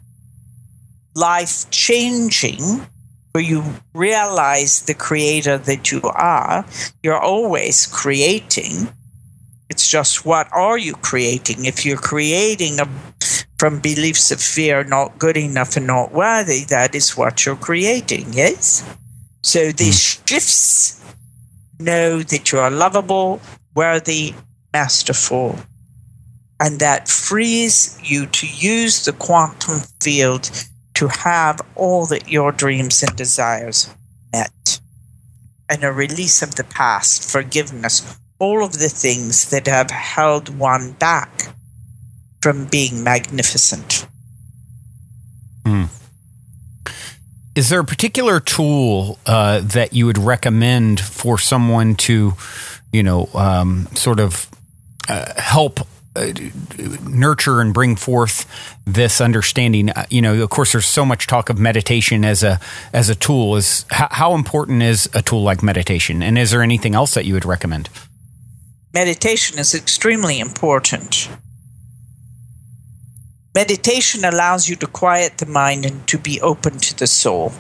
life-changing, where you realize the creator that you are. You're always creating. It's just, what are you creating? If you're creating from beliefs of fear, not good enough and not worthy, that is what you're creating, yes? So these shifts, know that you are lovable, worthy, masterful, and that frees you to use the quantum field to have all that your dreams and desires met. And a release of the past, forgiveness, all of the things that have held one back from being magnificent. Is there a particular tool that you would recommend for someone to, sort of help nurture and bring forth this understanding? Of course, there's so much talk of meditation as a tool. How important is a tool like meditation? And is there anything else that you would recommend? Meditation is extremely important. Meditation allows you to quiet the mind and to be open to the soul.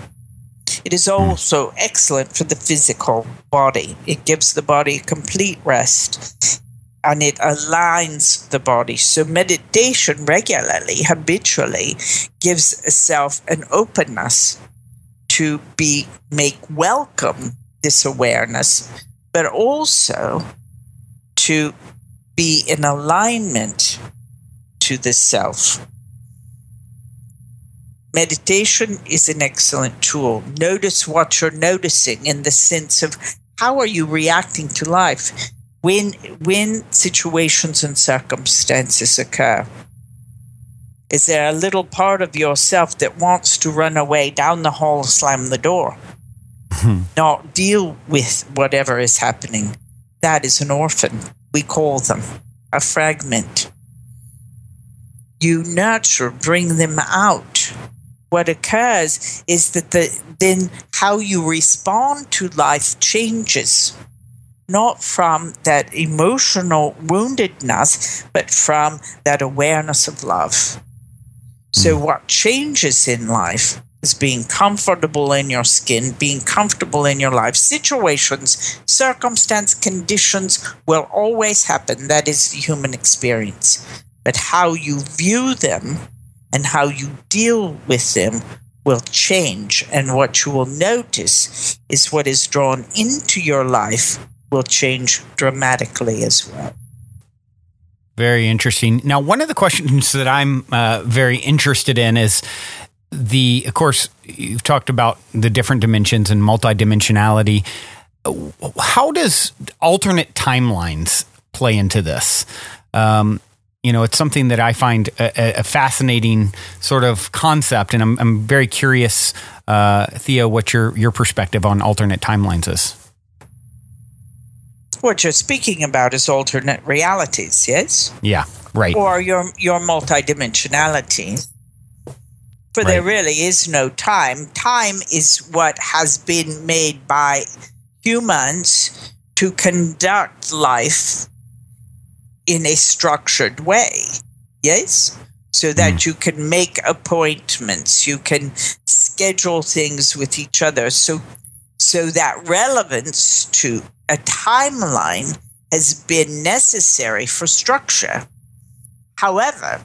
It is also excellent for the physical body. It gives the body complete rest, and it aligns the body. So meditation regularly, habitually, gives a self an openness to make welcome this awareness, but also to be in alignment into the self. Meditation is an excellent tool. Notice what you're noticing in the sense of how are you reacting to life when situations and circumstances occur. Is there a little part of yourself that wants to run away down the hall, slam the door, not deal with whatever is happening? That is an orphan. We call them a fragment. You nurture, bring them out. What occurs is that then how you respond to life changes, not from that emotional woundedness, but from that awareness of love. So what changes in life is being comfortable in your skin, being comfortable in your life. Situations, circumstance, conditions will always happen. That is the human experience. But how you view them and how you deal with them will change. And what you will notice is what is drawn into your life will change dramatically as well. Very interesting. Now, one of the questions that I'm very interested in is of course, you've talked about the different dimensions and multidimensionality. How does alternate timelines play into this? It's something that I find a fascinating sort of concept, and I'm very curious, Theo, what your perspective on alternate timelines is. What you're speaking about is alternate realities, yes? Yeah, right. Or your multidimensionality. For there really is no time. Time is what has been made by humans to conduct life in a structured way, yes? So that you can make appointments, you can schedule things with each other. So that relevance to a timeline has been necessary for structure. However,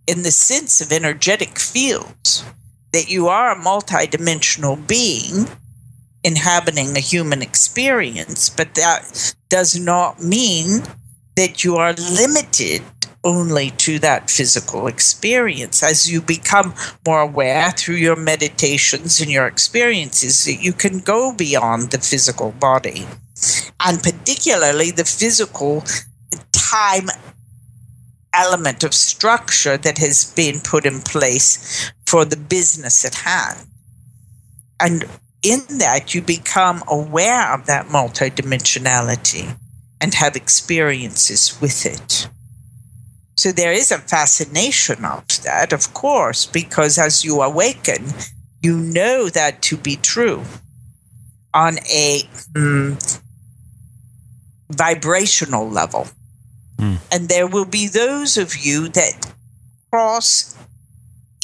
in the sense of energetic fields, that you are a multidimensional being inhabiting a human experience, but that does not mean that you are limited only to that physical experience. As you become more aware through your meditations and your experiences, that you can go beyond the physical body, and particularly the physical time element of structure that has been put in place for the business at hand. And in that, you become aware of that multidimensionality and have experiences with it. So there is a fascination of that, of course, because as you awaken, you know that to be true on a vibrational level. And there will be those of you that cross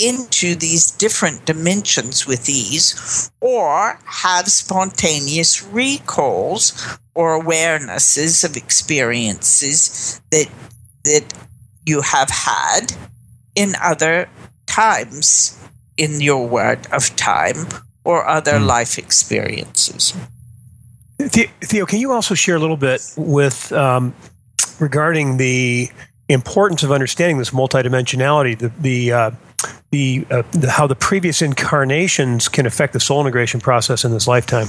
into these different dimensions with ease, or have spontaneous recalls or awarenesses of experiences that you have had in other times in your word of time or other life experiences. Theo, can you also share a little bit with regarding the importance of understanding this multidimensionality, how the previous incarnations can affect the soul integration process in this lifetime?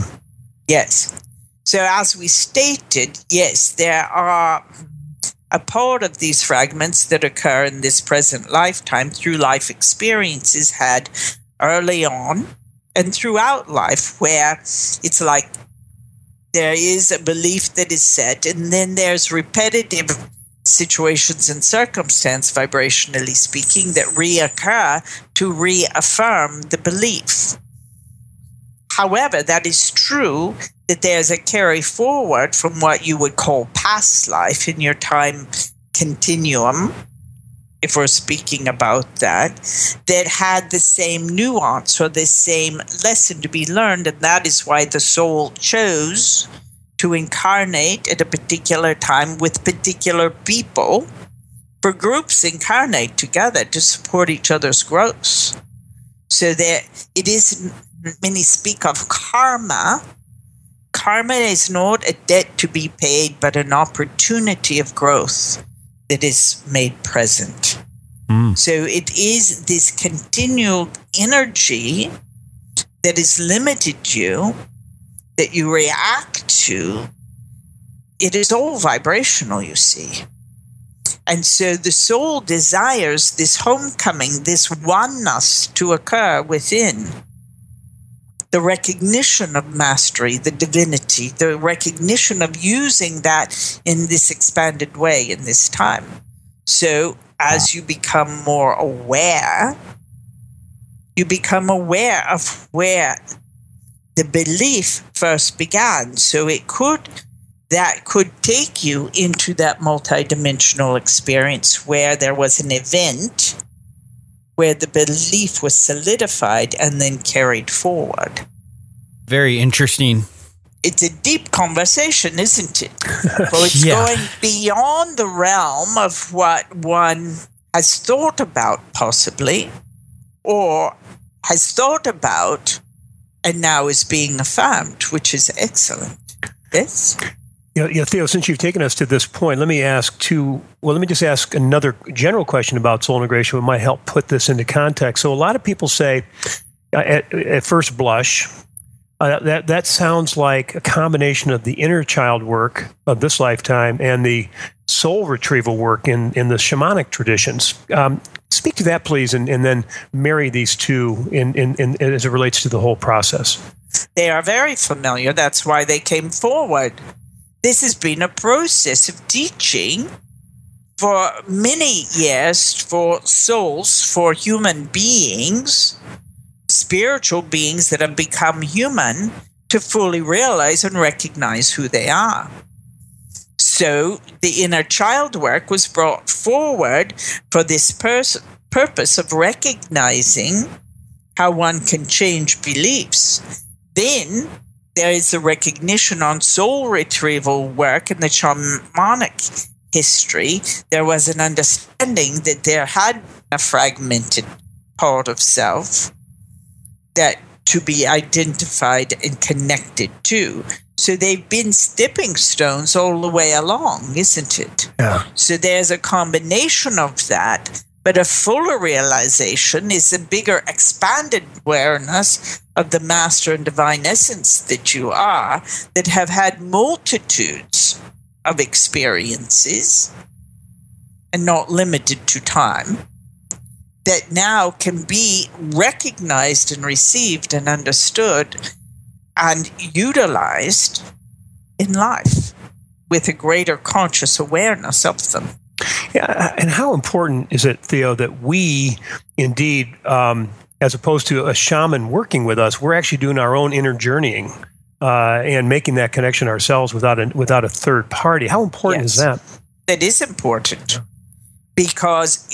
Yes. So as we stated, yes, there are a part of these fragments that occur in this present lifetime through life experiences had early on and throughout life, where it's like there is a belief that is set, and then there's repetitive situations and circumstance, vibrationally speaking, that reoccur to reaffirm the belief. However, that is true that there's a carry forward from what you would call past life in your time continuum, if we're speaking about that had the same nuance or the same lesson to be learned, and that is why the soul chose to incarnate at a particular time with particular people, for groups incarnate together to support each other's growth. So there it is, many speak of karma. Karma is not a debt to be paid, but an opportunity of growth that is made present. So it is this continual energy that has limited you, that you react to. It is all vibrational, you see. And so the soul desires this homecoming, this oneness to occur within. The recognition of mastery, the divinity, the recognition of using that in this expanded way in this time. So as you become more aware, you become aware of where the belief first began. So that could take you into that multidimensional experience where there was an event where the belief was solidified and then carried forward. Very interesting. It's a deep conversation, isn't it? Well, it's going beyond the realm of what one has thought about, possibly, or has thought about and now is being affirmed, which is excellent. Yes? Theo, since you've taken us to this point, let me just ask another general question about soul integration that might help put this into context. So a lot of people say, at first blush, that sounds like a combination of the inner child work of this lifetime and the soul retrieval work in the shamanic traditions. Speak to that, please, and then marry these two in as it relates to the whole process. They are very familiar. That's why they came forward. This has been a process of teaching for many years for souls, for human beings, spiritual beings that have become human, to fully realize and recognize who they are. So the inner child work was brought forward for this purpose of recognizing how one can change beliefs. Then there is a recognition on soul retrieval work in the shamanic history. There was an understanding that there had been a fragmented part of self that to be identified and connected to. So they've been stepping stones all the way along, isn't it? Yeah. So there's a combination of that, but a fuller realization is a bigger expanded awareness of the master and divine essence that you are, that have had multitudes of experiences and not limited to time, that now can be recognized and received and understood and utilized in life with a greater conscious awareness of them. Yeah, and how important is it, Theo, that we indeed, as opposed to a shaman working with us, we're actually doing our own inner journeying and making that connection ourselves without a third party? How important is that? That is important, because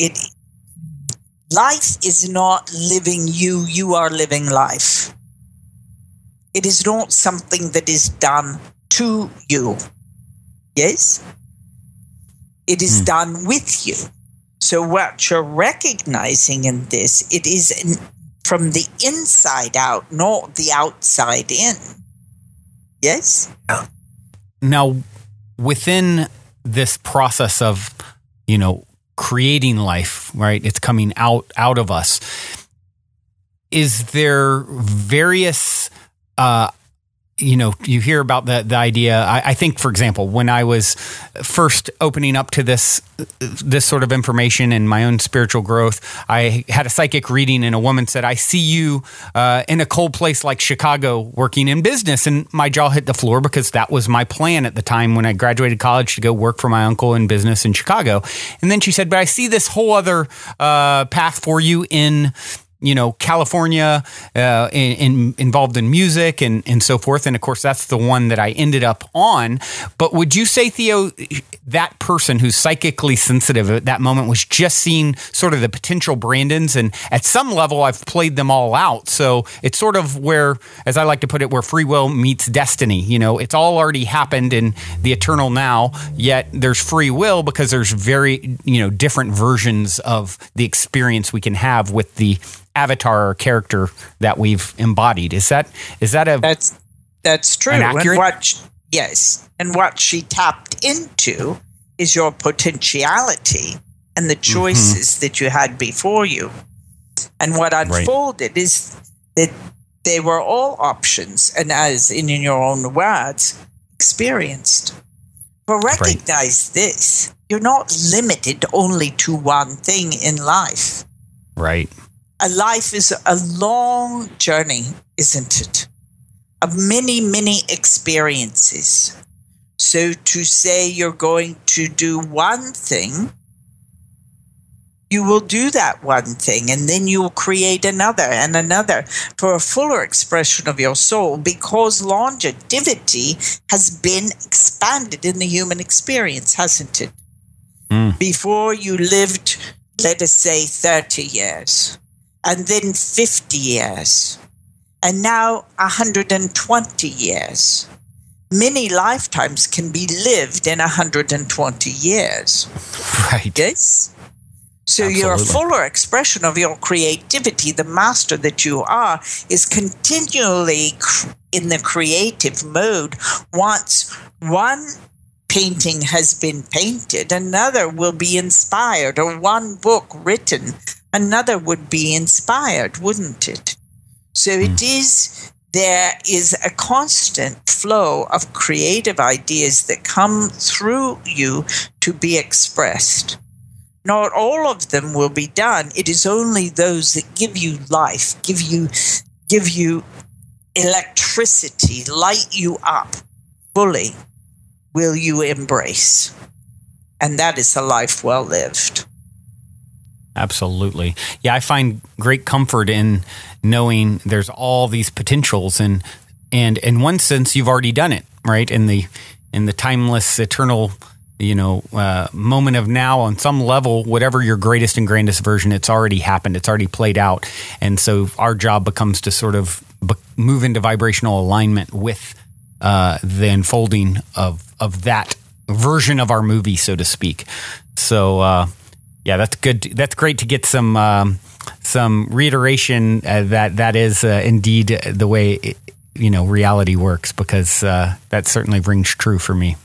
life is not living you, you are living life. It is not something that is done to you. Yes? It is done with you. So what you're recognizing in this, it is from the inside out, not the outside in. Yes? Now, within this process of, creating life, right? It's coming out of us. Is there various, you hear about the idea. I think, for example, when I was first opening up to this sort of information in my own spiritual growth, I had a psychic reading and a woman said, I see you in a cold place like Chicago working in business. And my jaw hit the floor, because that was my plan at the time when I graduated college, to go work for my uncle in business in Chicago. And then she said, but I see this whole other path for you in California, involved in music and so forth. And of course, that's the one that I ended up on. But would you say, Theo, that person who's psychically sensitive at that moment was just seeing sort of the potential Brandons, and at some level, I've played them all out. So it's sort of where, as I like to put it, where free will meets destiny. It's all already happened in the eternal now, yet there's free will, because there's very, different versions of the experience we can have with the avatar or character that we've embodied. Is that that's true. Accurate? And what she tapped into is your potentiality and the choices that you had before you. And what unfolded is that they were all options, and as in your own words, experienced. But recognize this, you're not limited only to one thing in life. Right. A life is a long journey, isn't it? Of many, many experiences. So to say you're going to do one thing, you will do that one thing, and then you will create another and another for a fuller expression of your soul, because longevity has been expanded in the human experience, hasn't it? Before you lived, let us say, 30 years, and then 50 years, and now 120 years. Many lifetimes can be lived in 120 years. Right. Yes? So Absolutely. your fuller expression of your creativity, the master that you are, is continually in the creative mode. Once one painting has been painted, another will be inspired, or one book written, another would be inspired, wouldn't it? So there is a constant flow of creative ideas that come through you to be expressed. Not all of them will be done. It is only those that give you life, give you electricity, light you up fully, will you embrace. And that is a life well lived. Absolutely. Yeah, I find great comfort in knowing there's all these potentials, and in one sense you've already done it, right? In the timeless, eternal, moment of now, on some level, whatever your greatest and grandest version, it's already happened. It's already played out. And so our job becomes to sort of move into vibrational alignment with the unfolding of that version of our movie, so to speak. So, yeah, that's good. That's great to get some reiteration that is indeed the way reality works, because that certainly rings true for me.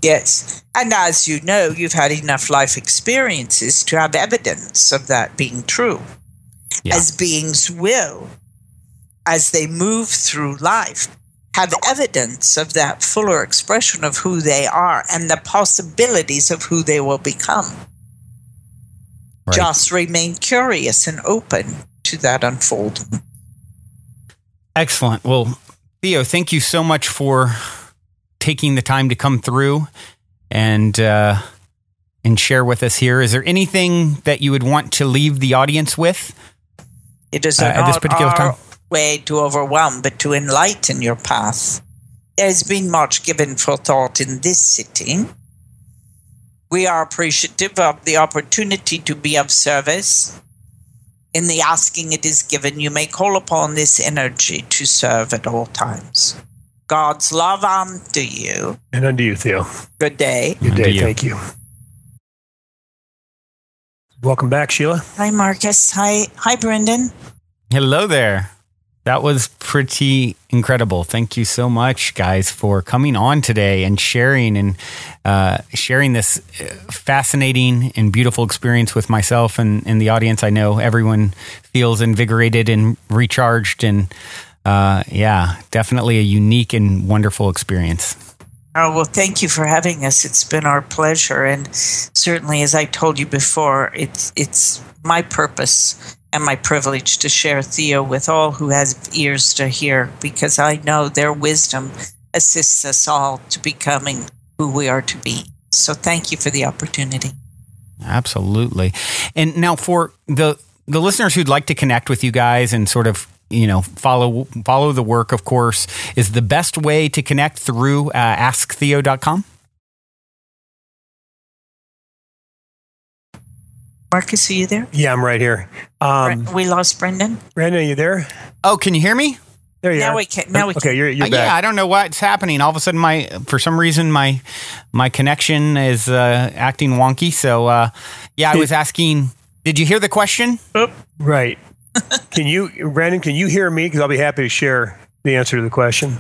Yes. And as you know, you've had enough life experiences to have evidence of that being true. Yeah. As beings will, as they move through life, have evidence of that fuller expression of who they are and the possibilities of who they will become. Right. Just remain curious and open to that unfolding. Excellent. Well, Theo, thank you so much for taking the time to come through and share with us here. Is there anything that you would want to leave the audience with? It is at this particular time? Way to overwhelm, but to enlighten your path. There has been much given for thought in this sitting. We are appreciative of the opportunity to be of service. In the asking it is given, you may call upon this energy to serve at all times. God's love unto you. And unto you, Theo. Good day. Good day. Thank you. Welcome back, Sheila. Hi, Marcus. Hi, Brendan. Hello there. That was pretty incredible. Thank you so much, guys, for coming on today and sharing this fascinating and beautiful experience with myself and the audience. I know everyone feels invigorated and recharged, and definitely a unique and wonderful experience. Oh, well, thank you for having us. It's been our pleasure. And certainly, as I told you before, it's my purpose and my privilege to share Theo with all who has ears to hear, because I know their wisdom assists us all to becoming who we are to be. So thank you for the opportunity. Absolutely. And now for the listeners who'd like to connect with you guys and sort of follow the work, of course, is the best way to connect through asktheo.com? Marcus, are you there? Yeah, I'm right here. We lost Brendan. Brendan, are you there? Oh, can you hear me? There you are. Now we can. Okay, you're back. Yeah, I don't know what's happening. All of a sudden, for some reason, my connection is acting wonky. So, I was asking, did you hear the question? Right. Brandon, can you hear me? Because I'll be happy to share the answer to the question.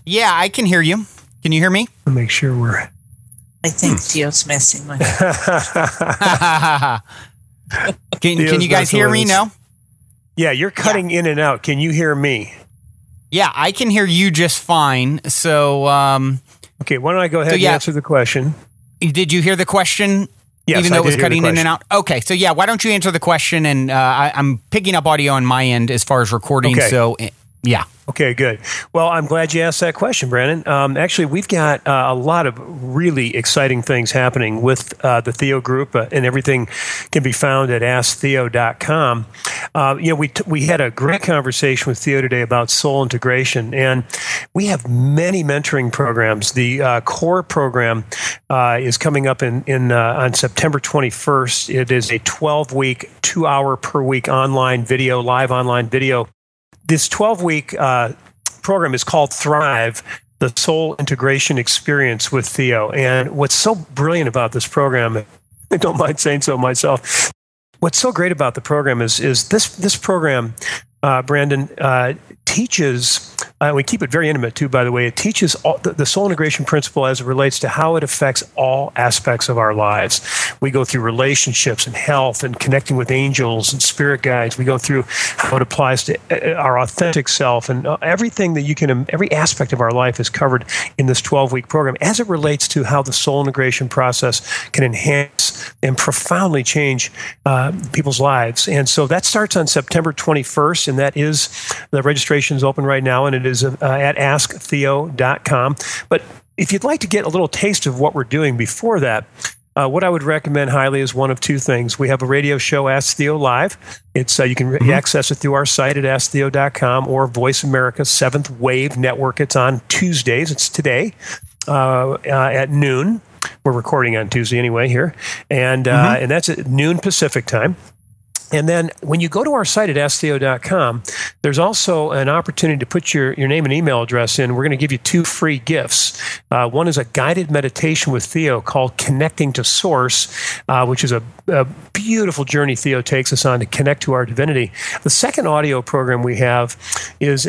Yeah, I can hear you. Can you hear me? I'll make sure we're... I think Theo's messing with it. Can you guys hear me now? Yeah, you're cutting in and out. Can you hear me? Yeah, I can hear you just fine. So, okay, why don't I go ahead and answer the question? Did you hear the question? Yes, even though it was cutting in and out? Okay, so why don't you answer the question? And I'm picking up audio on my end as far as recording. Okay. So, yeah. Okay, good. Well, I'm glad you asked that question, Brandon. Actually, we've got a lot of really exciting things happening with the Theo group, and everything can be found at asktheo.com. We had a great conversation with Theo today about soul integration, and we have many mentoring programs. The core program is coming up on September 21st. It is a 12-week, 2-hour per week live online video. This 12-week program is called Thrive, the Soul Integration Experience with Theo. And what's so brilliant about this program, I don't mind saying so myself, what's so great about the program is this program, Brandon, teaches, we keep it very intimate too, by the way, it teaches the soul integration principle as it relates to how it affects all aspects of our lives. We go through relationships and health and connecting with angels and spirit guides. We go through how it applies to our authentic self, and everything that every aspect of our life is covered in this 12-week program as it relates to how the soul integration process can enhance and profoundly change people's lives. And so that starts on September 21st, and that is, the registration is open right now, and it is at asktheo.com. But if you'd like to get a little taste of what we're doing before that, what I would recommend highly is one of two things. We have a radio show, Ask Theo Live. It's you can access it through our site at asktheo.com or Voice America's 7th Wave Network. It's on Tuesdays. It's today at noon. We're recording on Tuesday anyway here. And that's at noon Pacific time. And then when you go to our site at asktheo.com, there's also an opportunity to put your name and email address in. We're going to give you 2 free gifts. One is a guided meditation with Theo called Connecting to Source, which is a beautiful journey Theo takes us on to connect to our divinity. The second audio program we have is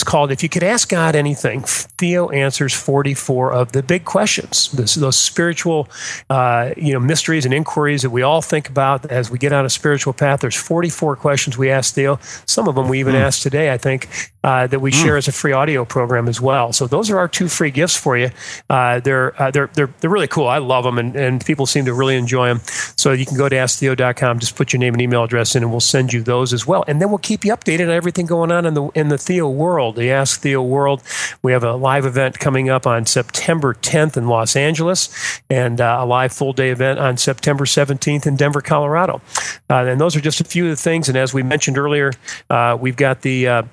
called If You Could Ask God Anything. Theo answers 44 of the big questions, those spiritual mysteries and inquiries that we all think about as we get on a spiritual path. There's 44 questions we asked Theo. Some of them we even asked today, I think, that we share as a free audio program as well. So those are our 2 free gifts for you. They're really cool. I love them, and people seem to really enjoy them. So you can go to asktheo.com, just put your name and email address in, and we'll send you those as well. And then we'll keep you updated on everything going on in the Theo world, the Ask Theo world. We have a live event coming up on September 10th in Los Angeles, and a live full-day event on September 17th in Denver, Colorado. And those are just a few of the things. And as we mentioned earlier, we've got the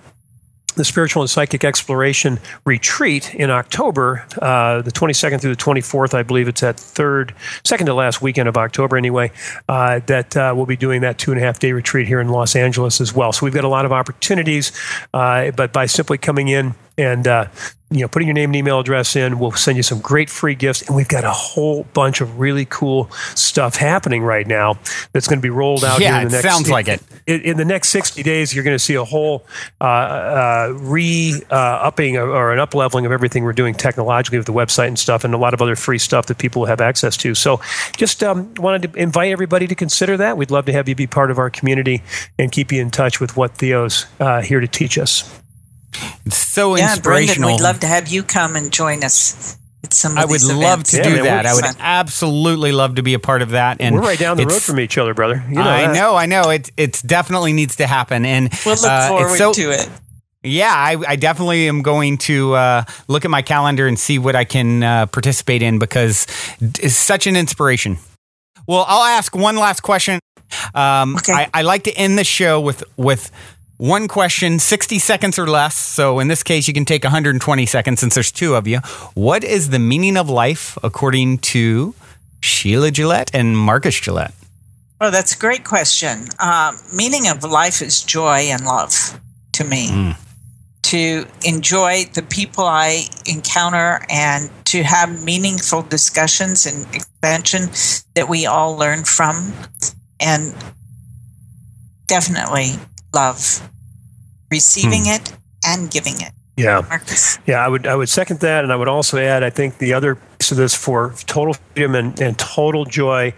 Spiritual and Psychic Exploration Retreat in October, the 22nd through the 24th. I believe it's that second to last weekend of October anyway, that we'll be doing that 2.5-day retreat here in Los Angeles as well. So we've got a lot of opportunities, but by simply coming in and putting your name and email address in, we'll send you some great free gifts. And we've got a whole bunch of really cool stuff happening right now that's going to be rolled out here in the next... Yeah, it sounds like it. In the next 60 days, you're going to see a whole upping or an up-leveling of everything we're doing technologically with the website and stuff, and a lot of other free stuff that people have access to. So just wanted to invite everybody to consider that. We'd love to have you be part of our community and keep you in touch with what Theo's here to teach us. It's so inspirational. Brendan, we'd love to have you come and join us at some of these events. I would love to do that. I would absolutely love to be a part of that. And we're right down the road from each other, brother. I know. It definitely needs to happen. And we'll look forward to it. Yeah, I definitely am going to look at my calendar and see what I can participate in, because it's such an inspiration. Well, I'll ask one last question. Okay. I like to end the show with one question, 60 seconds or less. So in this case, you can take 120 seconds since there's 2 of you. What is the meaning of life according to Sheila Gillette and Marcus Gillette? Oh, that's a great question. Meaning of life is joy and love to me. To enjoy the people I encounter and to have meaningful discussions and expansion that we all learn from. And definitely love receiving it and giving it. Yeah, Marcus. Yeah, I would second that, and I would also add, I think the other use of this for total freedom and total joy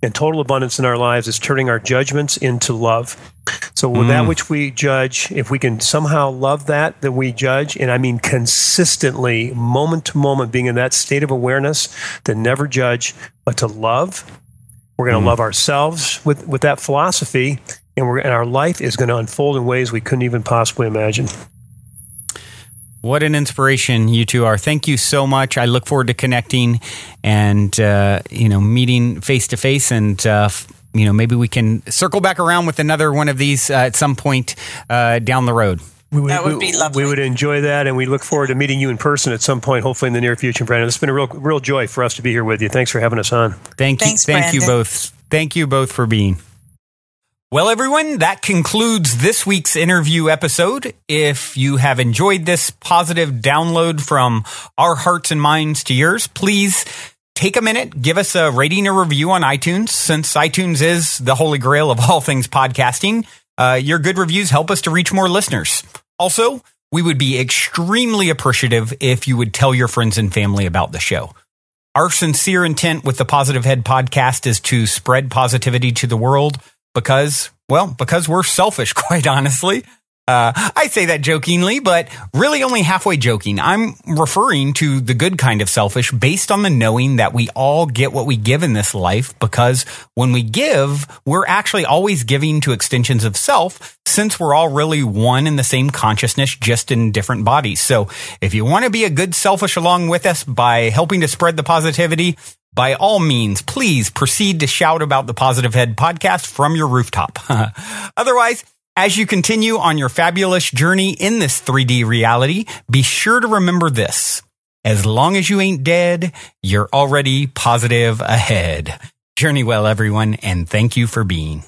and total abundance in our lives is turning our judgments into love. So with that which we judge, if we can somehow love that we judge, and I mean consistently, moment to moment, being in that state of awareness to never judge, but to love, we're going to love ourselves with that philosophy, and our life is going to unfold in ways we couldn't even possibly imagine. What an inspiration you two are. Thank you so much. I look forward to connecting and, meeting face to face, and, maybe we can circle back around with another one of these at some point down the road. That would be lovely. We would enjoy that, and we look forward to meeting you in person at some point, hopefully in the near future, Brandon. It's been a real joy for us to be here with you. Thanks for having us on. Thank you both. Thank you both for being. Well, everyone, that concludes this week's interview episode. If you have enjoyed this positive download from our hearts and minds to yours, please take a minute, give us a rating or review on iTunes. Since iTunes is the holy grail of all things podcasting, your good reviews help us to reach more listeners. Also, we would be extremely appreciative if you would tell your friends and family about the show. Our sincere intent with the Positive Head podcast is to spread positivity to the world because we're selfish, quite honestly. I say that jokingly, but really only halfway joking. I'm referring to the good kind of selfish based on the knowing that we all get what we give in this life, because when we give, we're actually always giving to extensions of self, since we're all really one in the same consciousness, just in different bodies. So if you want to be a good selfish along with us by helping to spread the positivity, by all means, please proceed to shout about the Positive Head podcast from your rooftop. Otherwise, as you continue on your fabulous journey in this 3D reality, be sure to remember this. As long as you ain't dead, you're already positive ahead. Journey well, everyone, and thank you for being.